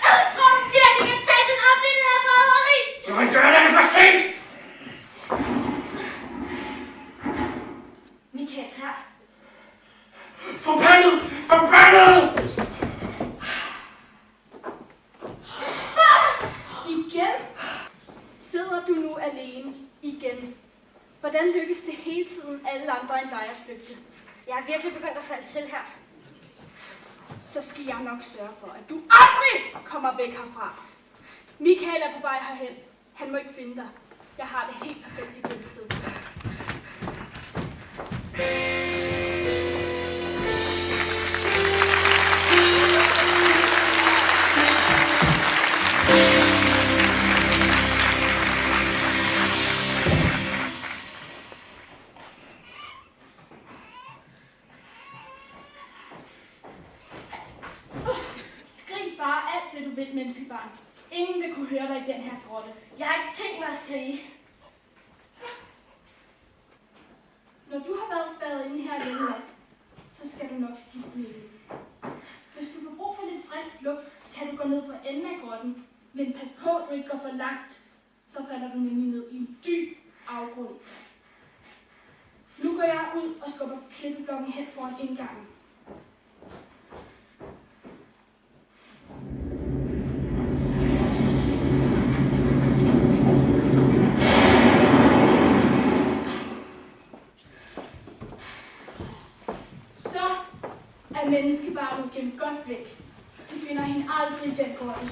Jeg tror du virkelig, at Satan op det der forræderi. Du kan gøre det for sent! Michaels her. Forbandet! Forbandet! Igen? Sidder du nu alene? Igen? Hvordan lykkes det hele tiden alle andre end dig at flygte? Jeg er virkelig begyndt at falde til her. Så skal jeg nok sørge for, at du aldrig kommer væk herfra. Michael er på vej herhen. Han må ikke finde dig. Jeg har det helt perfekt i dette sted. Skrig bare alt det, du vil, menneskebarn. Ingen vil kunne høre dig i den her grotte. Jeg har ikke tænkt mig at skrige. Når du har været spærret inde her længe nok, så skal du nok skifte mening. Hvis du får brug for lidt frisk luft, kan du gå ned for enden af grotten. Men pas på, at du ikke går for langt. Så falder du nemlig ned i en dyb afgrund. Nu går jeg ud og skubber klippeblokken hen foran indgangen. Så er menneskebarnet gemt godt væk. Du finder hende aldrig i den grotte.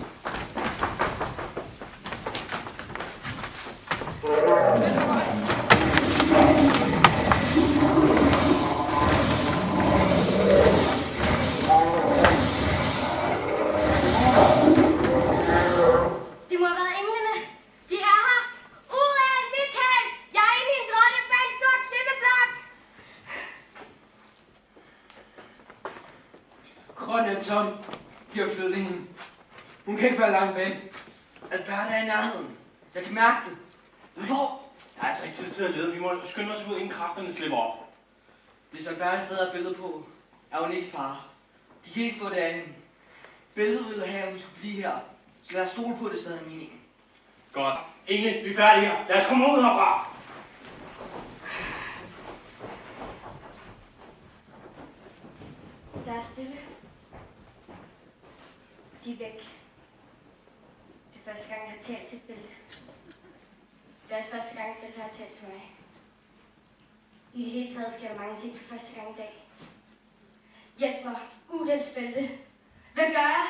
Det må have været englene. De er her. Uriel, Michael, Tom, de har flyttet hende. Hun kan ikke være langt væk. Albert er i nærheden. Jeg kan mærke det. Hvor? Jeg har altså ikke tid til at lede. Vi må skynde os ud, inden kræfterne slipper op. Hvis Albert stadig har billedet på, er hun ikke i fare. De kan ikke få det af hende. Billedet ville have, at hun skulle blive her. Så lad os stole på, at det stadig er meningen. Godt. Inge, vi er færdige her. Lad os komme ud herfra. Der er stille. De er væk. Det er første gang, jeg har talt til et billede. Det er også første gang, et billede har talt til mig. I det hele taget sker der mange ting for første gang i dag. Hjælp mig. Uheldsbælte. Hvad gør jeg?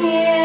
Yeah.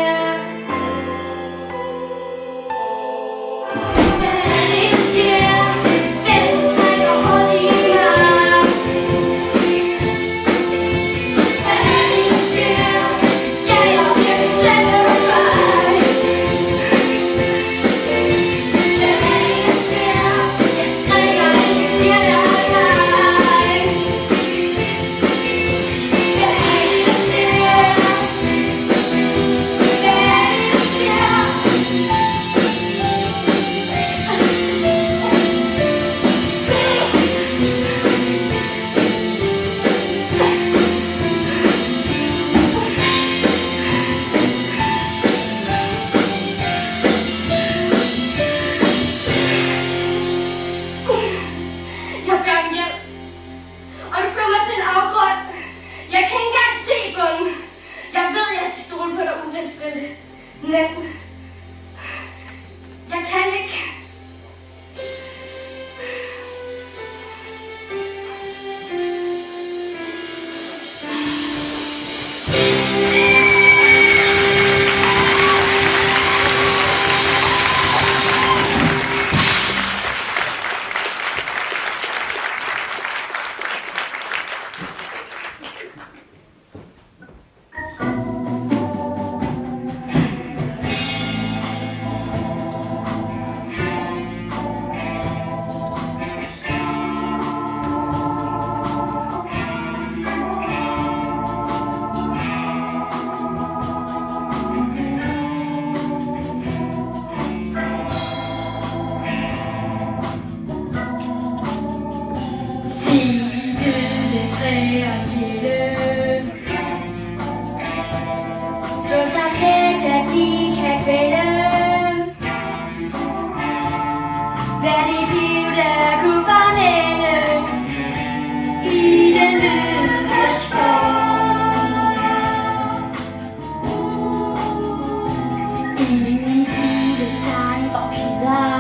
Ingen julesang og keder.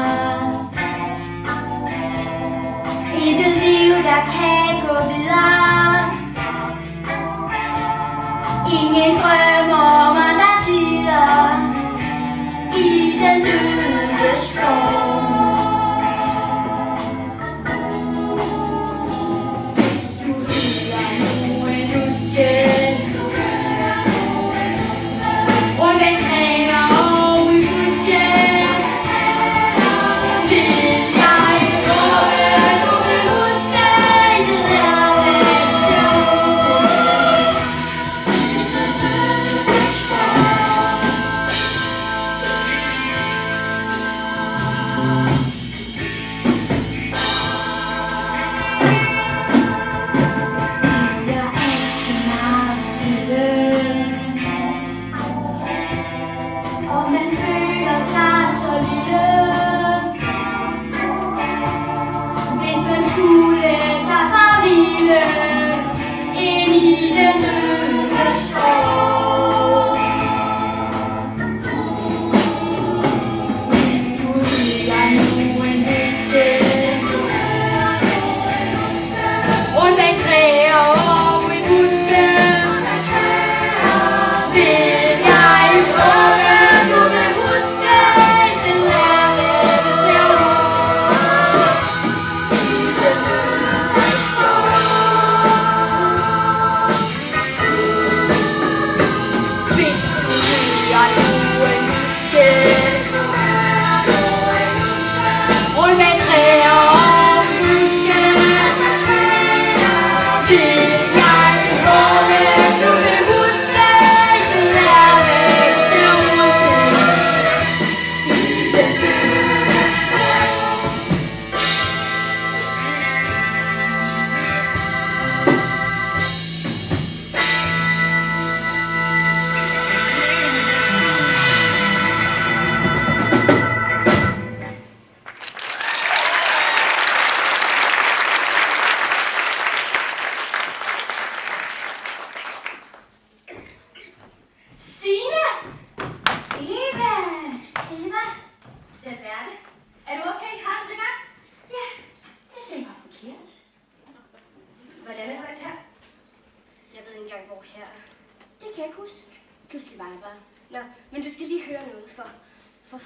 Intet liv, der kan gå videre. Ingen drømmer om andre tider i den døde skov. Hvis du hører nu en huske rundt bag træer og i buske, vil jeg håbe, du vil huske, det er vel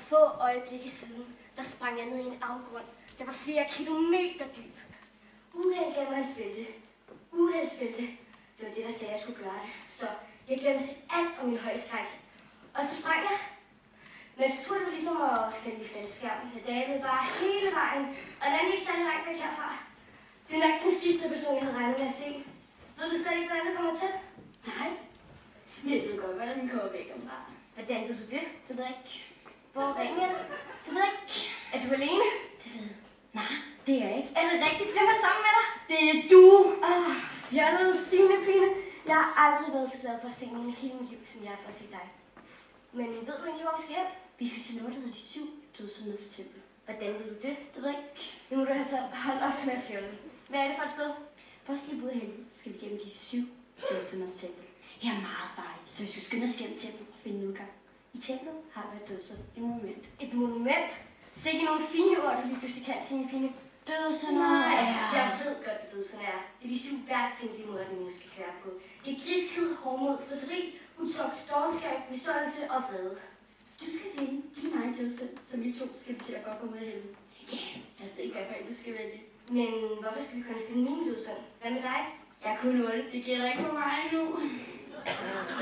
så øjeblikke siden, der sprang jeg ned i en afgrund, der var flere kilometer dyb. Uheld gav mig en spælte. Uheldsspælte. Det var det, der sagde, jeg skulle gøre det. Så jeg glemte alt om min højdeskræk. Og så sprang jeg. Men jeg tror, det var ligesom at falde i faldskærm. Jeg dalede bare hele vejen, og landede ikke særlig langt væk herfra. Det er nok den sidste person, jeg havde regnet med at se. Ved du slet ikke, hvordan du kommer til? Nej. Men jeg ved godt, hvordan den kommer væk omfra. Hvordan ved du det? Det ved jeg ikke. Hvor ringer jeg? Det ved jeg ikke. Er du alene? Det ved jeg. Nej, det er jeg ikke. Er det rigtigt? Hvem er sammen med dig? Det er du. Fjollet Signe-Pine. Jeg har aldrig været så glad for at se nogen i hele mit liv, som jeg er for at se dig. Men ved du egentlig, hvor vi skal hen? Vi skal til noget, der hedder de 7 dødsyndes tempel. Hvordan ved du det? Det ved jeg ikke. Nu må du have så holdt op med fjollet. Hvad er det for et sted? Først lige ud af helvede skal vi gennem de 7 dødsyndes tempel. Her er meget farligt, så vi skal skynde os gennem tempel og finde en udgang. I templet har der et dødssynd. Et monument. Et monument? Sikke nogle fine ord, du lige pludselig kan, Signe-Pine. Dødssynder er. Jeg ved godt, hvad dødssynder er. Det er de 7 værst tænkelige måder, den menneske kan være på. Det er griskhed, hårdmod, friseri, utugt, dårskab, misundelse og vrede. Du skal finde din egen dødssynd, som vi to skal se at godt gå ud af helvede. Ja, jeg ved ikke, hvad du skal vælge. Men hvorfor skal vi kun finde min dødssynd? Hvad med dig? Jeg er kun 0. Det gælder ikke for mig nu.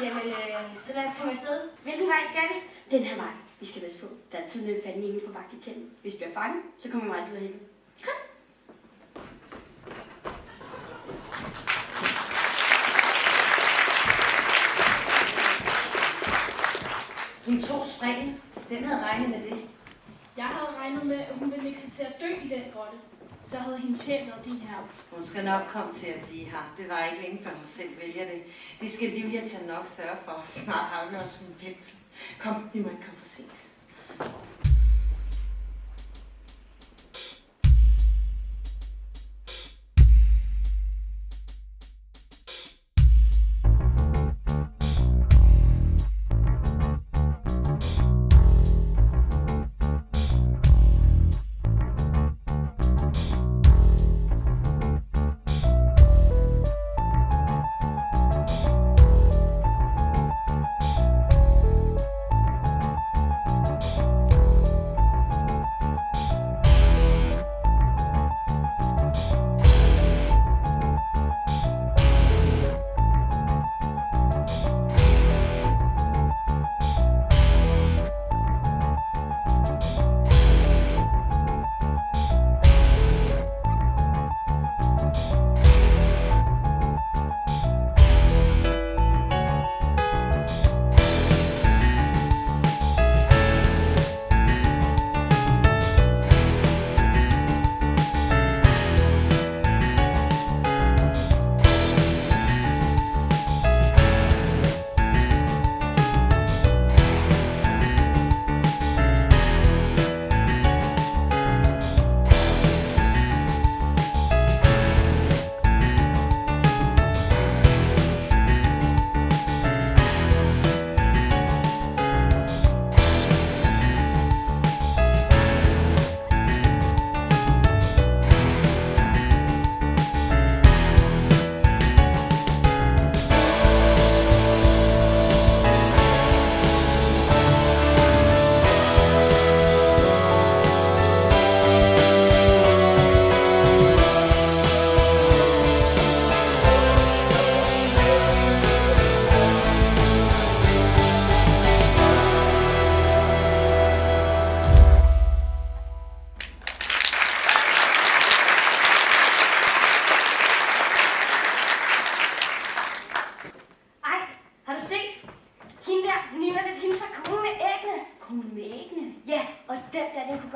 Jamen, så lad os komme afsted. Hvilken vej skal vi? Den her vej. Vi skal læse på. Der er tidligere fanden inde på vagt i templet. Hvis vi bliver fanget, så kommer vi meget ud af helvede. Kom! Hun tog springen. Hvem havde regnet med det? Jeg havde regnet med, at hun ville lægge sig til at dø i den grotte. Så havde hende tjent været din her. Hun skal nok komme til at blive her. Det var ikke længe, før hun selv vælger det. Det skal Livia til nok sørge for. Snart har vi også min pensel. Kom, vi må ikke komme for sent.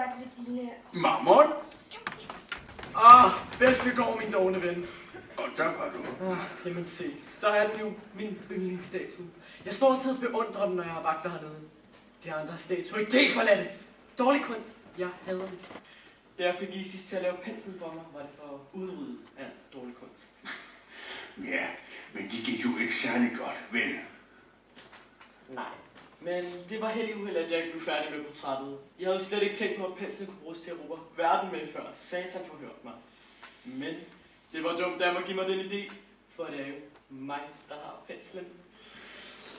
godt lidt lignende. Mammon? Belfegård, min dårlige ven. Og der var du. Jamen se, der er den jo min yndlingsstatue. Jeg står til at beundre den, når jeg har vagter hernede. De andre statuer, idé forladte. Dårlig kunst. Jeg hader den. Da jeg fik Isis til at lave penslen for mig, var det for at udrydde af dårlig kunst. Ja, men de gik jo ikke særlig godt, vel? Nej, men det var helt uheld, at jeg ikke blev færdig med portrættet. Jeg havde slet ikke tænkt på, at penslen kunne bruges til at råbe verden med, før Satan forhørte mig. Men det var dumt, at man give mig den idé, for det er jo mig, der har penslen.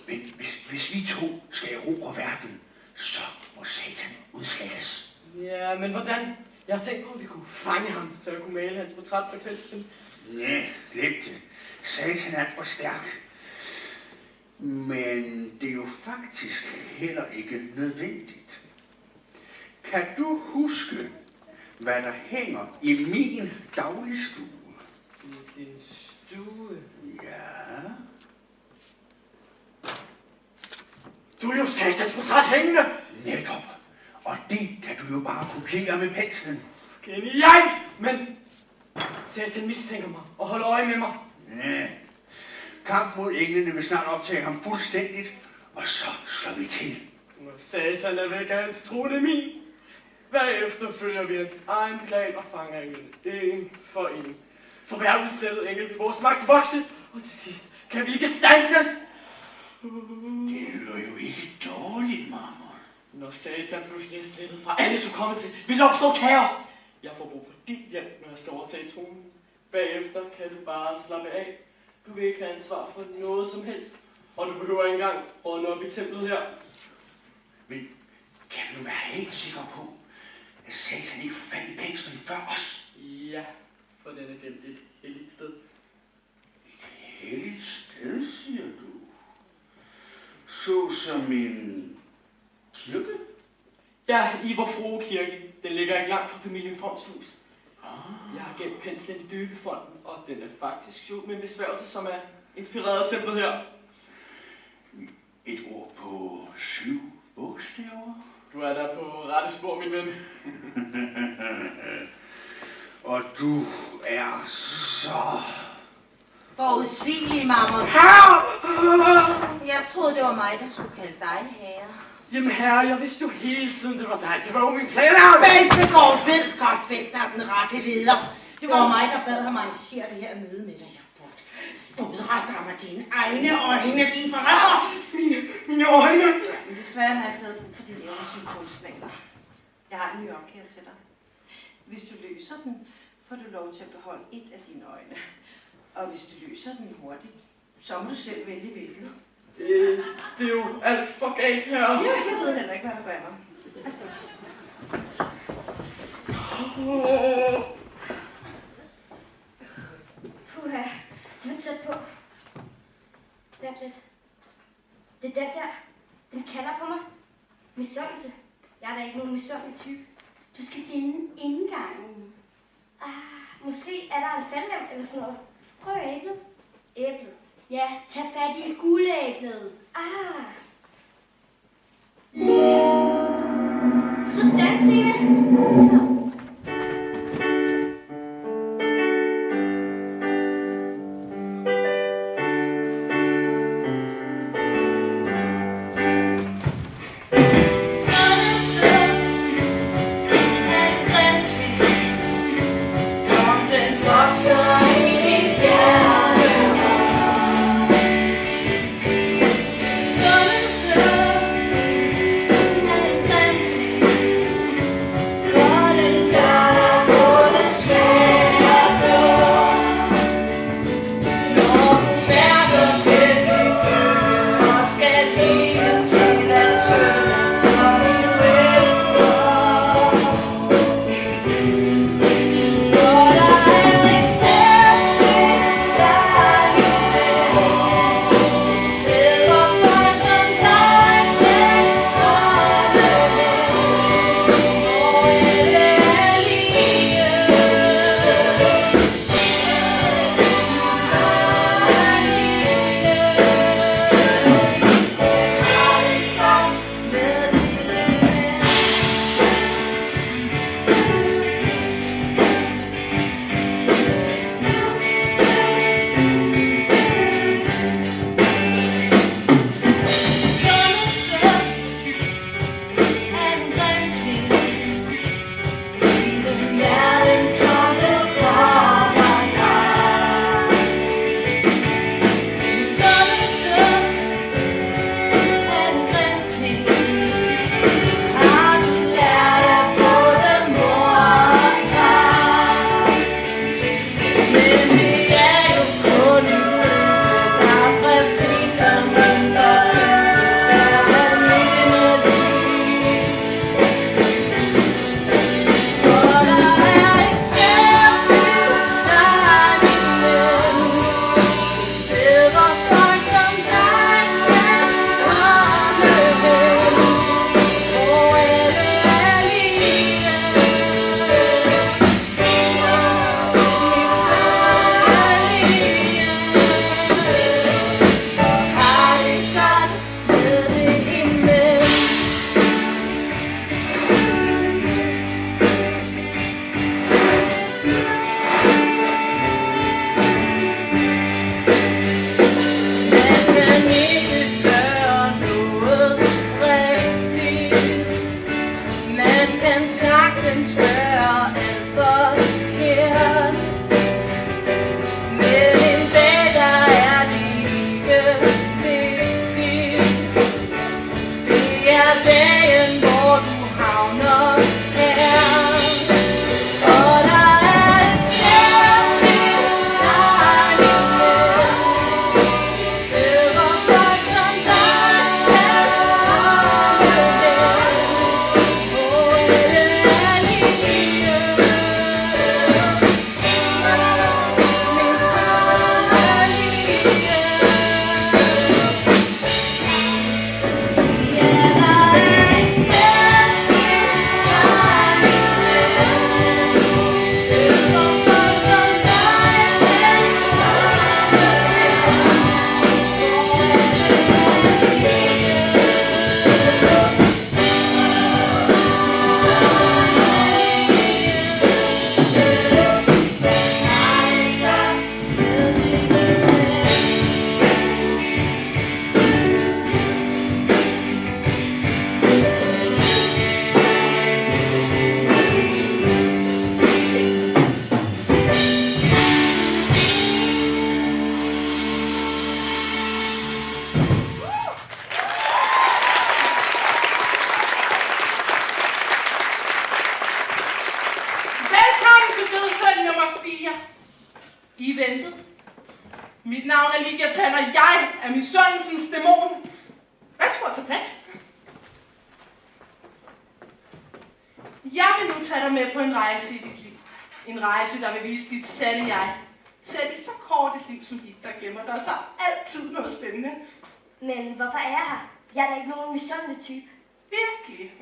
Men hvis vi to skal erobre verden, så må Satan udslettes. Ja, men hvordan? Jeg har tænkt på, at vi kunne fange ham, så jeg kunne male hans portræt med penslen. Nej, glem det. Satan er for stærk. Men det er jo faktisk heller ikke nødvendigt. Kan du huske, hvad der hænger i min dagligstue? I din stue? Ja. Du er jo Satans portræt hængende! Netop. Og det kan du jo bare kopiere med penslen. Genialt! Men Satan mistænker mig og holder øje med mig. Ja. Kamp mod englene vil snart optage ham fuldstændigt, og så slår vi til. Når Satan er væk af hans trone min. Bagefter følger vi hans egen plan og fanger englen en for en. For hver udslettet engel vil vores magt vokse, og til sidst kan vi ikke standses. Det lyder jo ikke dårligt, Mammon. Når Satan pludselig er slettet fra alles hukommelse, vil der opstå kaos. Jeg får brug for dit hjælp, når jeg skal overtage tronen. Bagefter kan du bare slappe af. Du vil ikke have ansvar for noget som helst, og du behøver ikke engang rådne op i templet her. Men kan du være helt sikker på, at Satan ikke får fat i penslen før os? Ja, for den er gemt et helligt sted. Et helligt sted, siger du? Så som en kirke? Ja, i Vor Frue Kirke. Den ligger ikke langt fra familien Fronts hus. Jeg har gemt penslen i døbefonden, og den er faktisk skjult med en besværgelse, som er inspireret af templet her. Et ord på 7 bogstaver? Du er der på rette spor, min ven. Og du er så... Forudsigelig, Mammon. Jeg troede, det var mig, der skulle kalde dig herre. Jamen herre, jeg vidste jo hele tiden, det var dig. Det var jo min plan. Belfegård ved godt, hvem der er den rette leder. Det var mig, der bad ham arrangere det her møde med dig. Jeg burde fodrette ham af dine egne øjne, din forræder. Mine øjne? Ja, men desværre har jeg stadig brug for din evne som kunstmaler. Jeg har en ny opgave til dig. Hvis du løser den, får du lov til at beholde et af dine øjne. Og hvis du løser den hurtigt, så må du selv vælge hvilket. Det er jo alt for galt her. Ja, jeg ved heller ikke, hvad der gør mig. Afsted. Puha, det var tæt på. Vent lidt. Det er den der. Den kalder på mig. Misundelse. Jeg er da ikke nogen misundelig type. Du skal finde indgangen. Måske er der en faldlem eller sådan noget. Prøv æblet. Æblet. Ja, tag fat i guldæblet. Sådan, Signe. Kom. Caught nummer 4. I ventet. Mit navn er Lydia Tanner. Jeg er misundelsens dæmon. Værsgo at tage plads. Jeg vil nu tage dig med på en rejse i dit liv. En rejse, der vil vise dit sande jeg. Selv i så kort et liv som dit, der gemmer der sig altid noget spændende. Men hvorfor er jeg her? Jeg er da ikke nogen misundelig type. Virkelig.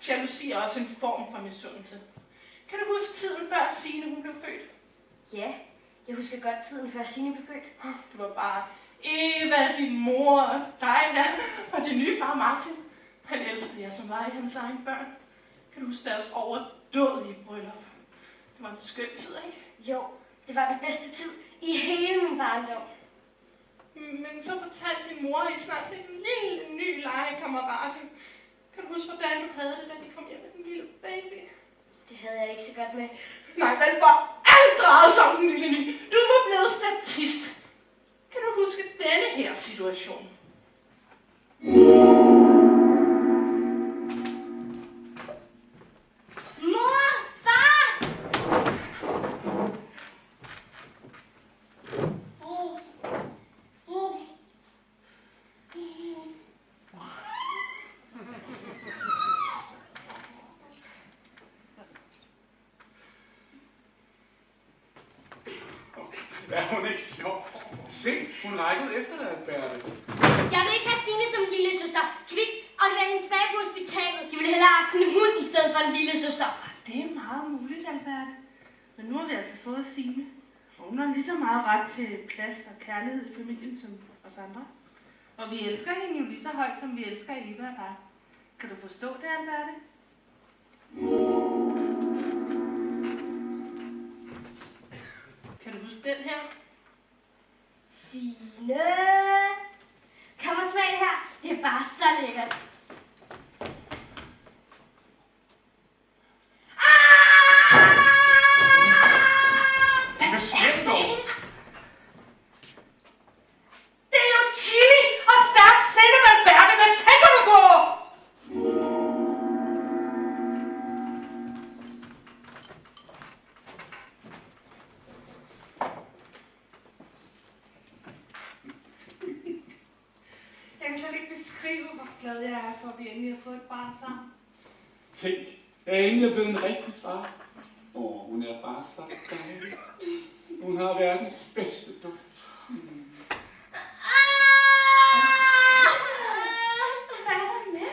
Jalousi er også en form for misundelse. Kan du huske tiden før Signe hun blev født? Ja, jeg husker godt tiden før Signe blev født. Det var bare Eva, din mor, dig der, og din nye far Martin. Han elskede jer som var i hans egen børn. Kan du huske deres overdådige bryllup? Det var en skøn tid, ikke? Jo, det var den bedste tid i hele min barndom. Men så fortalte din mor, at I snart fik en lille ny legekammerat. Kan du huske, hvordan du havde det, da de kom hjem med den lille baby? Det havde jeg ikke så godt med. Nej, vel var alt drejet som den lille ny. Du var blevet statist. Kan du huske denne her situation? Mor! Far! Er hun ikke sjov? Se, hun rækkede efter dig, Alberte. Jeg vil ikke have Signe som lille søster. Kvik, og det var hendes tilbage på hospitalet. Jeg ville hellere have haft en hund i stedet for en lille søster. Det er meget muligt, Alberte. Men nu har vi altså fået Signe. Og hun har lige så meget ret til plads og kærlighed i familien som os andre. Og vi elsker hende jo lige så højt, som vi elsker Eva og dig. Kan du forstå det, Alberte? Kan du huske den her? Signe! Kom og smag det her. Det er bare så lækkert. Hvad sker dog? Det er jo chili og stærk sinde, Alberte. Hvad tænker du på? Jeg kan slet ikke beskrive, hvor glad jeg er for, at vi endelig har fået et barn sammen. Tænk, jeg er endelig blevet en rigtig far. Hun er bare så dejlig. Hun har verdens bedste duft. Hvad er der med dig?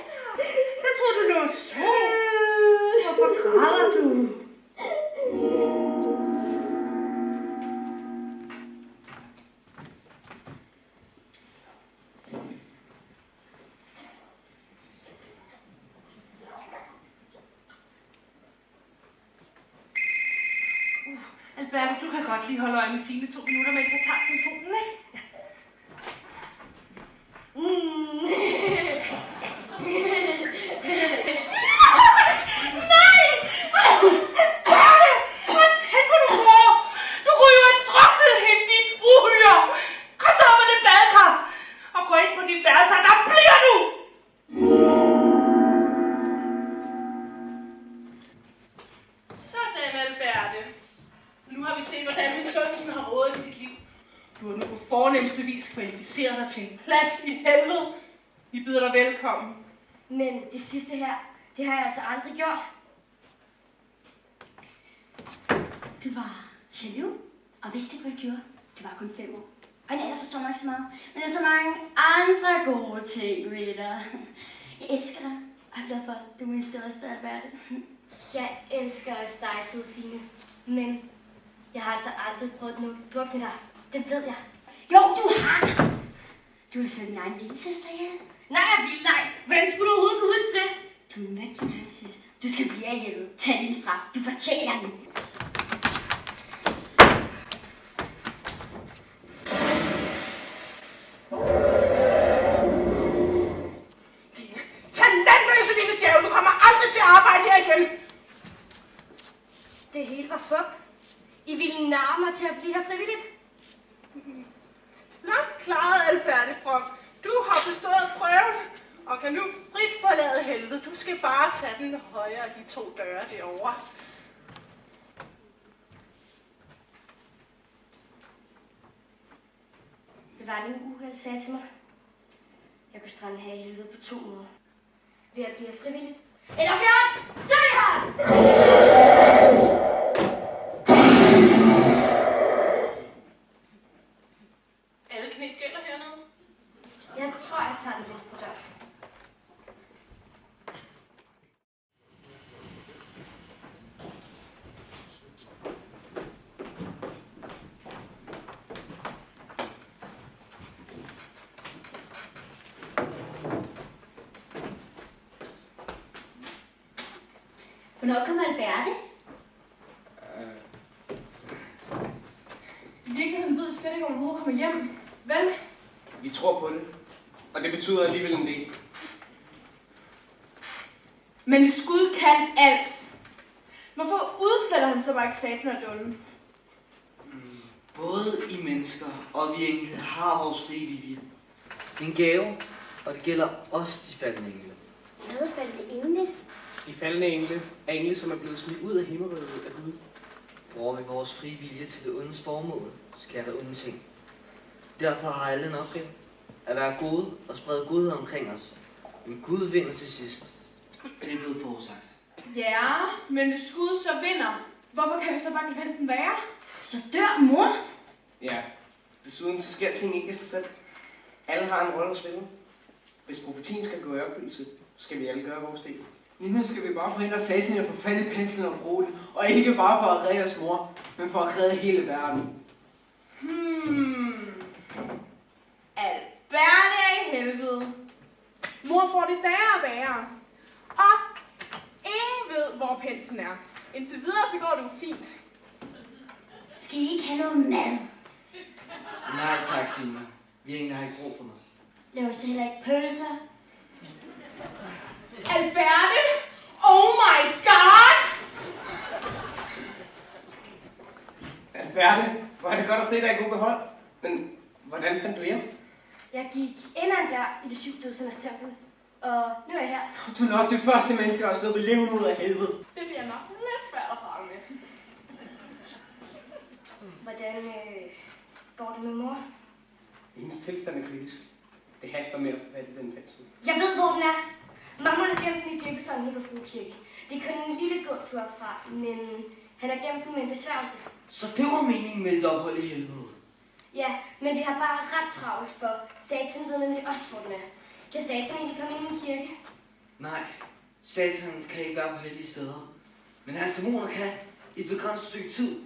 Jeg troede, du lå så. Hvorfor græder du? Alberte, du kan godt lige holde øje med Signe 2 minutter, mens jeg tager telefonen, ikke? Nej! Alberte! Hvad tænker du på? Du kunne jo have druknet hende, dit uhyre! Kom så op med det badekar og gå ind på dit værelse, der bliver du! Sådan, Alberte. Nu har vi set, hvordan misundelsen har rådet i dit liv. Du har nu på fornemmeste vis kvalificeret dig til en plads i helvede. Vi byder dig velkommen. Men det sidste her, det har jeg altså aldrig gjort. Du var jaloux, og vidste ikke, hvad du gjorde. Du var kun 5 år. Og en alder forstår mig ikke så meget. Men der er så mange andre gode ting ved dig. Jeg elsker dig, og jeg er glad for, at du er min største, Alberte. Jeg elsker også dig, søde Signe. Men jeg har altså aldrig prøvet noget druk med dig. Det ved jeg. Jo, du har! Du vil slå din egen lille søster ihjel. Nej, jeg vil dig. Hvordan skulle du overhovedet kunne huske det? Du mødte din egen søster. Du skal blive af helvede. Tag din straf. Du fortjener den. Talentløse lille djævel, du kommer aldrig til at arbejde her igen. Det hele var fup. I ville narre mig til at blive her frivilligt. Flot klaret, Alberte From. Du har bestået prøven og kan nu frit forlade helvede. Du skal bare tage den højre af de 2 døre derovre. var det, en uheld sagde til mig? Jeg kunne strande her i helvede på 2 måder. Ved at blive frivilligt. Eller ved at dø her! Alle knæk gælder hernede. Jeg tror, jeg tager den venstre dør. Hvornår kommer Alberte? I virkeligheden ved I slet ikke, om hun kommer hjem. Vel? Vi tror på det. Og det betyder alligevel en del. Men hvis Gud kan alt, hvorfor udsletter han så bare ikke satan og dullen? Både I mennesker og vi enkelte har vores frie vilje. Det er en gave, og det gælder også de faldne engle. Hvad faldne engle? De faldne engle er engle, som er blevet smidt ud af himmeriget af Gud. Bruger vi vores frie vilje til det ondes formål, sker der onde ting. Derfor har alle en opgave at være gode og sprede godhed omkring os. Men Gud vinder til sidst. Det er blevet forudsagt. Ja, men hvis Gud så vinder, hvorfor kan vi så bare lade pensen være? Så dør mor. Ja, desuden så sker ting ikke af sig selv. Alle har en rolle at spille. Hvis profetien skal gå i opfyldelse, skal vi alle gøre vores del. Lige nu skal vi bare forhindre satan i at få fat i penslen og bruge den. Og ikke bare for at redde os mor, men for at redde hele verden. Alberte er i helvede. Mor får det værre og værre. Og ingen ved, hvor pensen er. Indtil videre så går det jo fint. Skal I ikke have noget mad? Nej tak, Signe. Vi engle har ikke brug for noget. Laver så heller ikke pølser. Alberte? Oh my god! Alberte, hvor er det godt at se dig i god behold. Men hvordan fandt du hjem? Jeg gik ind ad en dør i det 7 dødsendes tempel. Og nu er jeg her. Du er nok det første menneske, der har sluppet levende ud af helvede. Det bliver nok lidt svært at prale med. Hvordan går det med mor? Hendes tilstand er kritisk. Det haster med at få fat i den pensel. Jeg ved, hvor den er. Mamma har gemt den i døbefonden på Frugekirke. Det er kun en lille gåtur fra, men han har gemt den med en besværgelse. Så det var meningen med et ophold i helvede? Ja, men vi har bare ret travlt, for Satan ved nemlig også, hvor den er. Kan Satan egentlig komme ind i en kirke? Nej, Satan kan ikke være på hellige steder. Men hans dæmoner kan i et begrænset stykke tid.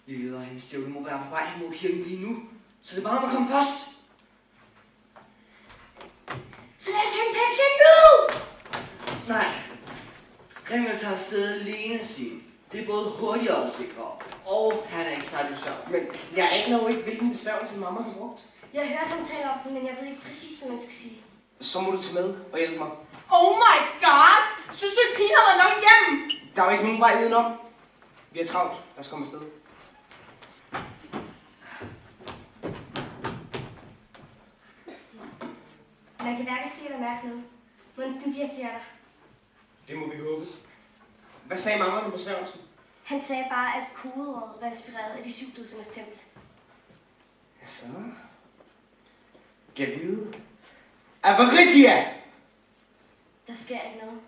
Lille og hendes djævle må være på vej mod kirken lige nu, så det er bare må komme først. Så lad os have en pensel nu! Nej. Grimmel tager afsted alene, Signe. Det er både hurtigere og sikrere. Og han er ekspert i søvn. Men jeg aner jo ikke, hvilken besværgelse mamma har brugt. Jeg har hørt ham tale om den, men jeg ved ikke præcis, hvad man skal sige. Så må du tage med og hjælpe mig. Oh my god! Synes du ikke, pigen har været nok igennem? Der er jo ikke nogen vej udenom. Vi er travlt. Lad os komme afsted. Man kan hverken se eller mærke noget. Men den virkelig er der. Det må vi håbe. Hvad sagde mamma om besværgelsen? Han sagde bare, at kodeordet var inspireret af de 7 dødsendes tempel. Så. Gav vide. Avaritia! Der sker ikke noget.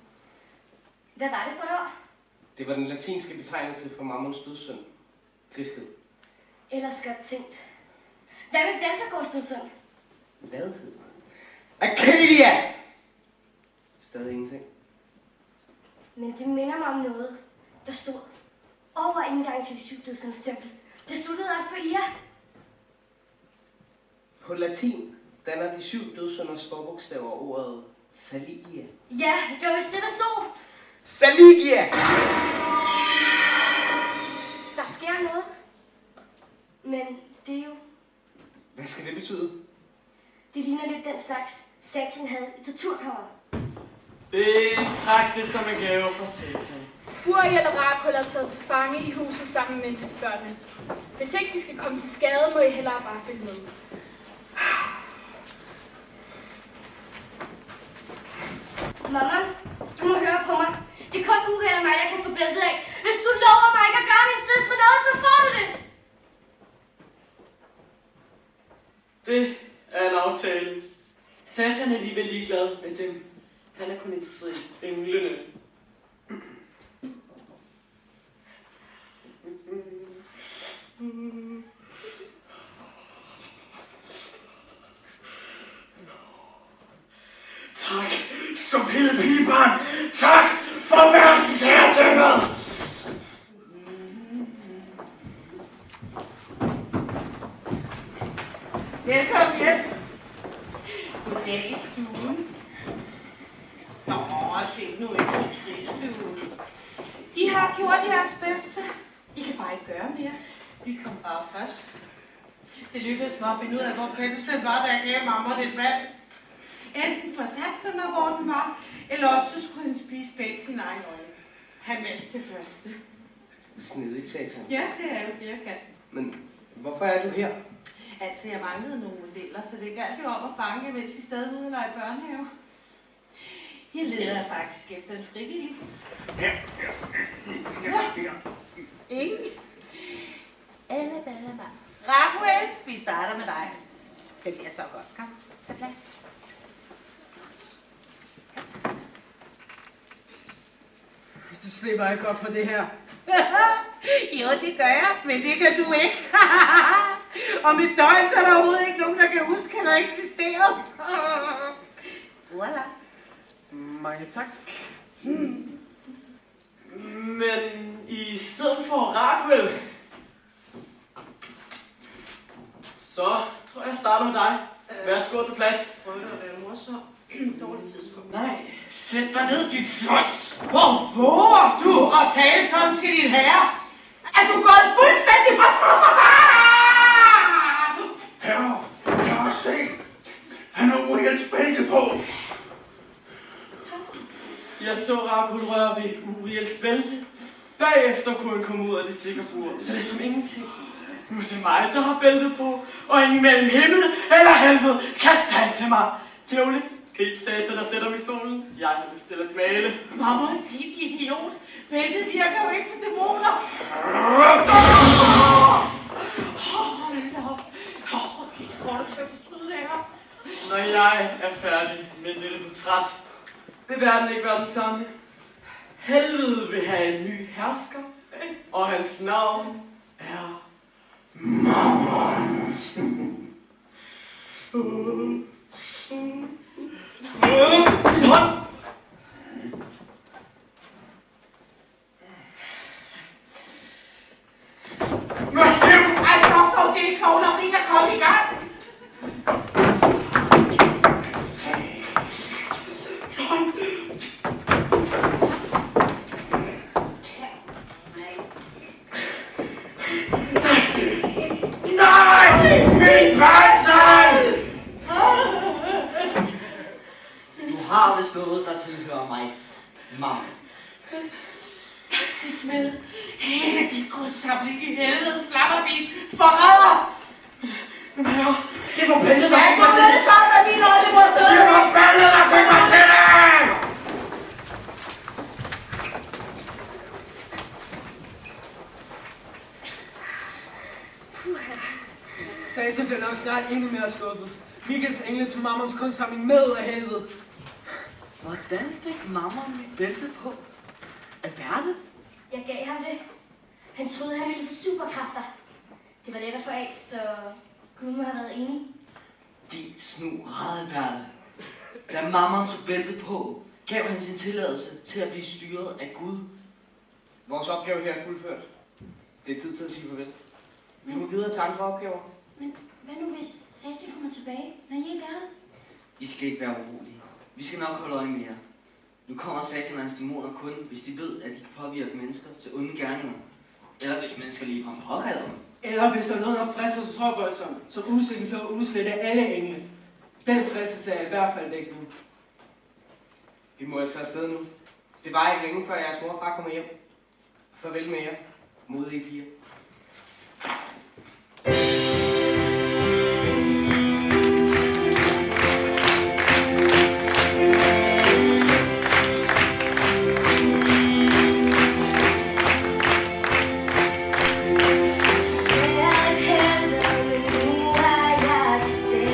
Hvad var det for et ord? Det var den latinske betegnelse for mammons dødssynd. Griskhed. Ellers godt tænkt. Hvad med velfærdsgårdsdødssynd? Ladhed. Arcadia! Stadig ingenting. Men det minder mig om noget, der stod over indgangen til de 7 dødsendes tempel. Det sluttede også på Ia. På latin danner de 7 dødssynders forbogstaver ordet Saligia. Ja, det var vist det, der stod. Saligia! Der sker noget. Men det er jo... Hvad skal det betyde? Det ligner lidt den slags, Satan havde i torturkammeret. Betragt det som en gave fra Satan. Uriel og Rakul er taget til fange i huset sammen med menneskebørnene. Hvis ikke de skal komme til skade, må I hellere bare følge med. Mamma, du må høre på mig. Det er kun Uriel og mig, der kan få bæltet af. Hvis du lover mig ikke at gøre min søster noget, så får du det. Det er en aftale. Satan er alligevel ligeglad med dem. Han er kun interesseret i englene. Tak, stupide pigebarn. Tak for verdens herredømmer. Velkommen hjem. Goddag i stuen. Nå, se nu ikke så trist ud. I har gjort jeres bedste. I kan bare ikke gøre mere. Vi kom bare først. Det lykkedes mig at finde ud af, hvor penslen var, da jeg gav mamma det valg. Enten fortalte hun mig, hvor den var, eller også skulle han spise begge sine egne øjne. Han valgte det første. Snedigt, satan. Ja, det er jo det, jeg kan. Men hvorfor er du her? Altså, jeg manglede nogle modeller, så det galt jo om at fange jer, mens I stadig ude og lege børnehave. Jeg leder faktisk efter en frivillig. Ja. Ingen? Alle baller var. Raquel, vi starter med dig. Det bliver så godt. Kom, tag plads. Så slipper jeg godt for det her. Jo, det gør jeg, men det kan du ikke. Om et døgn, så er der overhovedet ikke nogen, der kan huske, at der eksisterer. Voilà. Mange tak. Men i stedet for Raquel, så tror jeg starter med dig. Værsgo til plads. Prøv at være morsom. Dårlig tidspunkt. Nej, sæt dig ned, dit fjons. Hvor våger du at tale sådan til din herre? Er du gået fuldstændig fra Herre, se. Han har Uriels bælte på. Jeg så Raquel røre ved Uriels bælte. Bagefter kunne han komme ud af det sikre bur, så det er som ingenting. Nu er det mig, der har bæltet på, og ingen mellem himmel eller helvede kan standse mig. Djævle, grib satan og sætter mig i stolen. Jeg har lyst til at male. Mamma, din idiot. Bæltet virker jo ikke for dæmoner. Når jeg er færdig med dette portræt, vil verden ikke være den samme. Helvede vil have en ny hersker, og hans navn er Mammon. Mit hånd! Nu er stiv! Ej, stop dog, det er klovneri at komme i gang! Nej! Min pensel! Du har vist noget, der tilhører mig, mamma. Jeg skal smide hele dit gudssamling i helvedes flammer, din forræder! Det var bæltet, der Jeg fik mig til det! godt, at min oldemor døde! Det var bæltet, der fik mig til det! Satan bliver nok snart endnu mere skuffet. Mikkels engle tog mammons kunstsamling med af helvede. Hvordan fik mamma mit bælte på? Af Berthe? Jeg gav ham det. Han troede, han ville få superkræfter. Det var let at få af, så Gud må have været enig. De snurrede Berthe. Da mamma tog bælte på, gav han sin tilladelse til at blive styret af Gud. Vores opgave her er fuldført. Det er tid til at sige farvel. Vi må videre til andre opgaver. Men hvad nu, hvis Satan kommer tilbage, når I ikke er der? I skal ikke være urolige. Vi skal nok holde øje med jer. Nu kommer Satan og hans dæmoner kun, hvis de ved, at de kan påvirke mennesker til onde gerninger. Eller hvis mennesker ligefrem påkalder dem. Eller hvis der er noget, der frister så voldsomt, som udsigten til at udslette alle engle. Den fristelse er i hvert fald væk nu. Vi må altså afsted nu. Det var ikke længe før jeres mor og far kommer hjem. Farvel med jer, modige piger. Helvede, nu er jeg tilbage.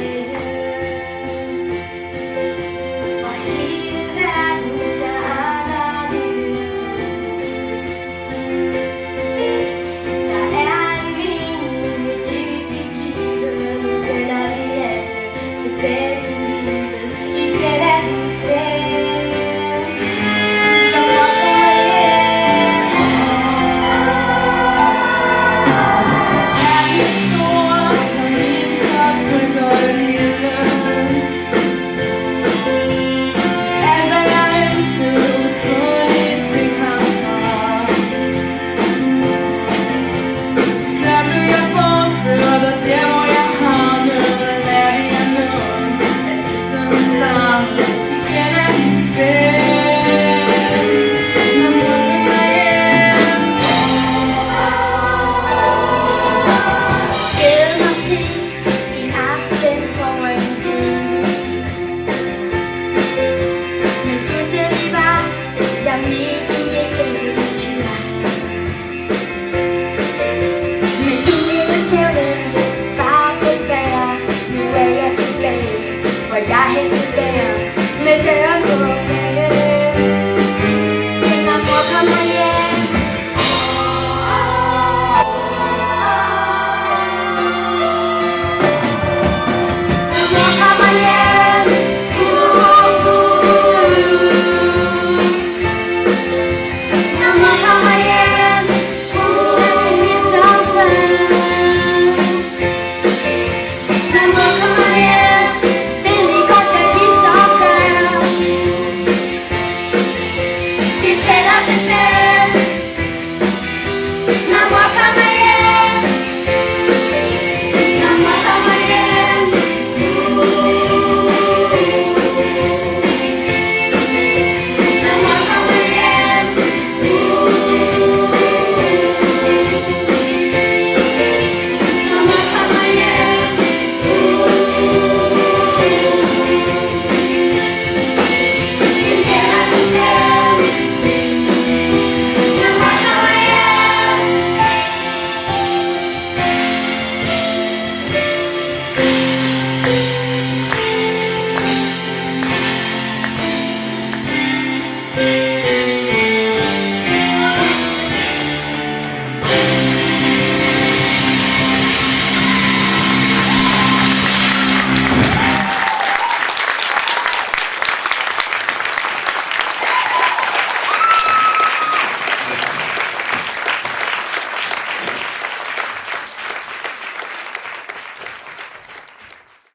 til dag.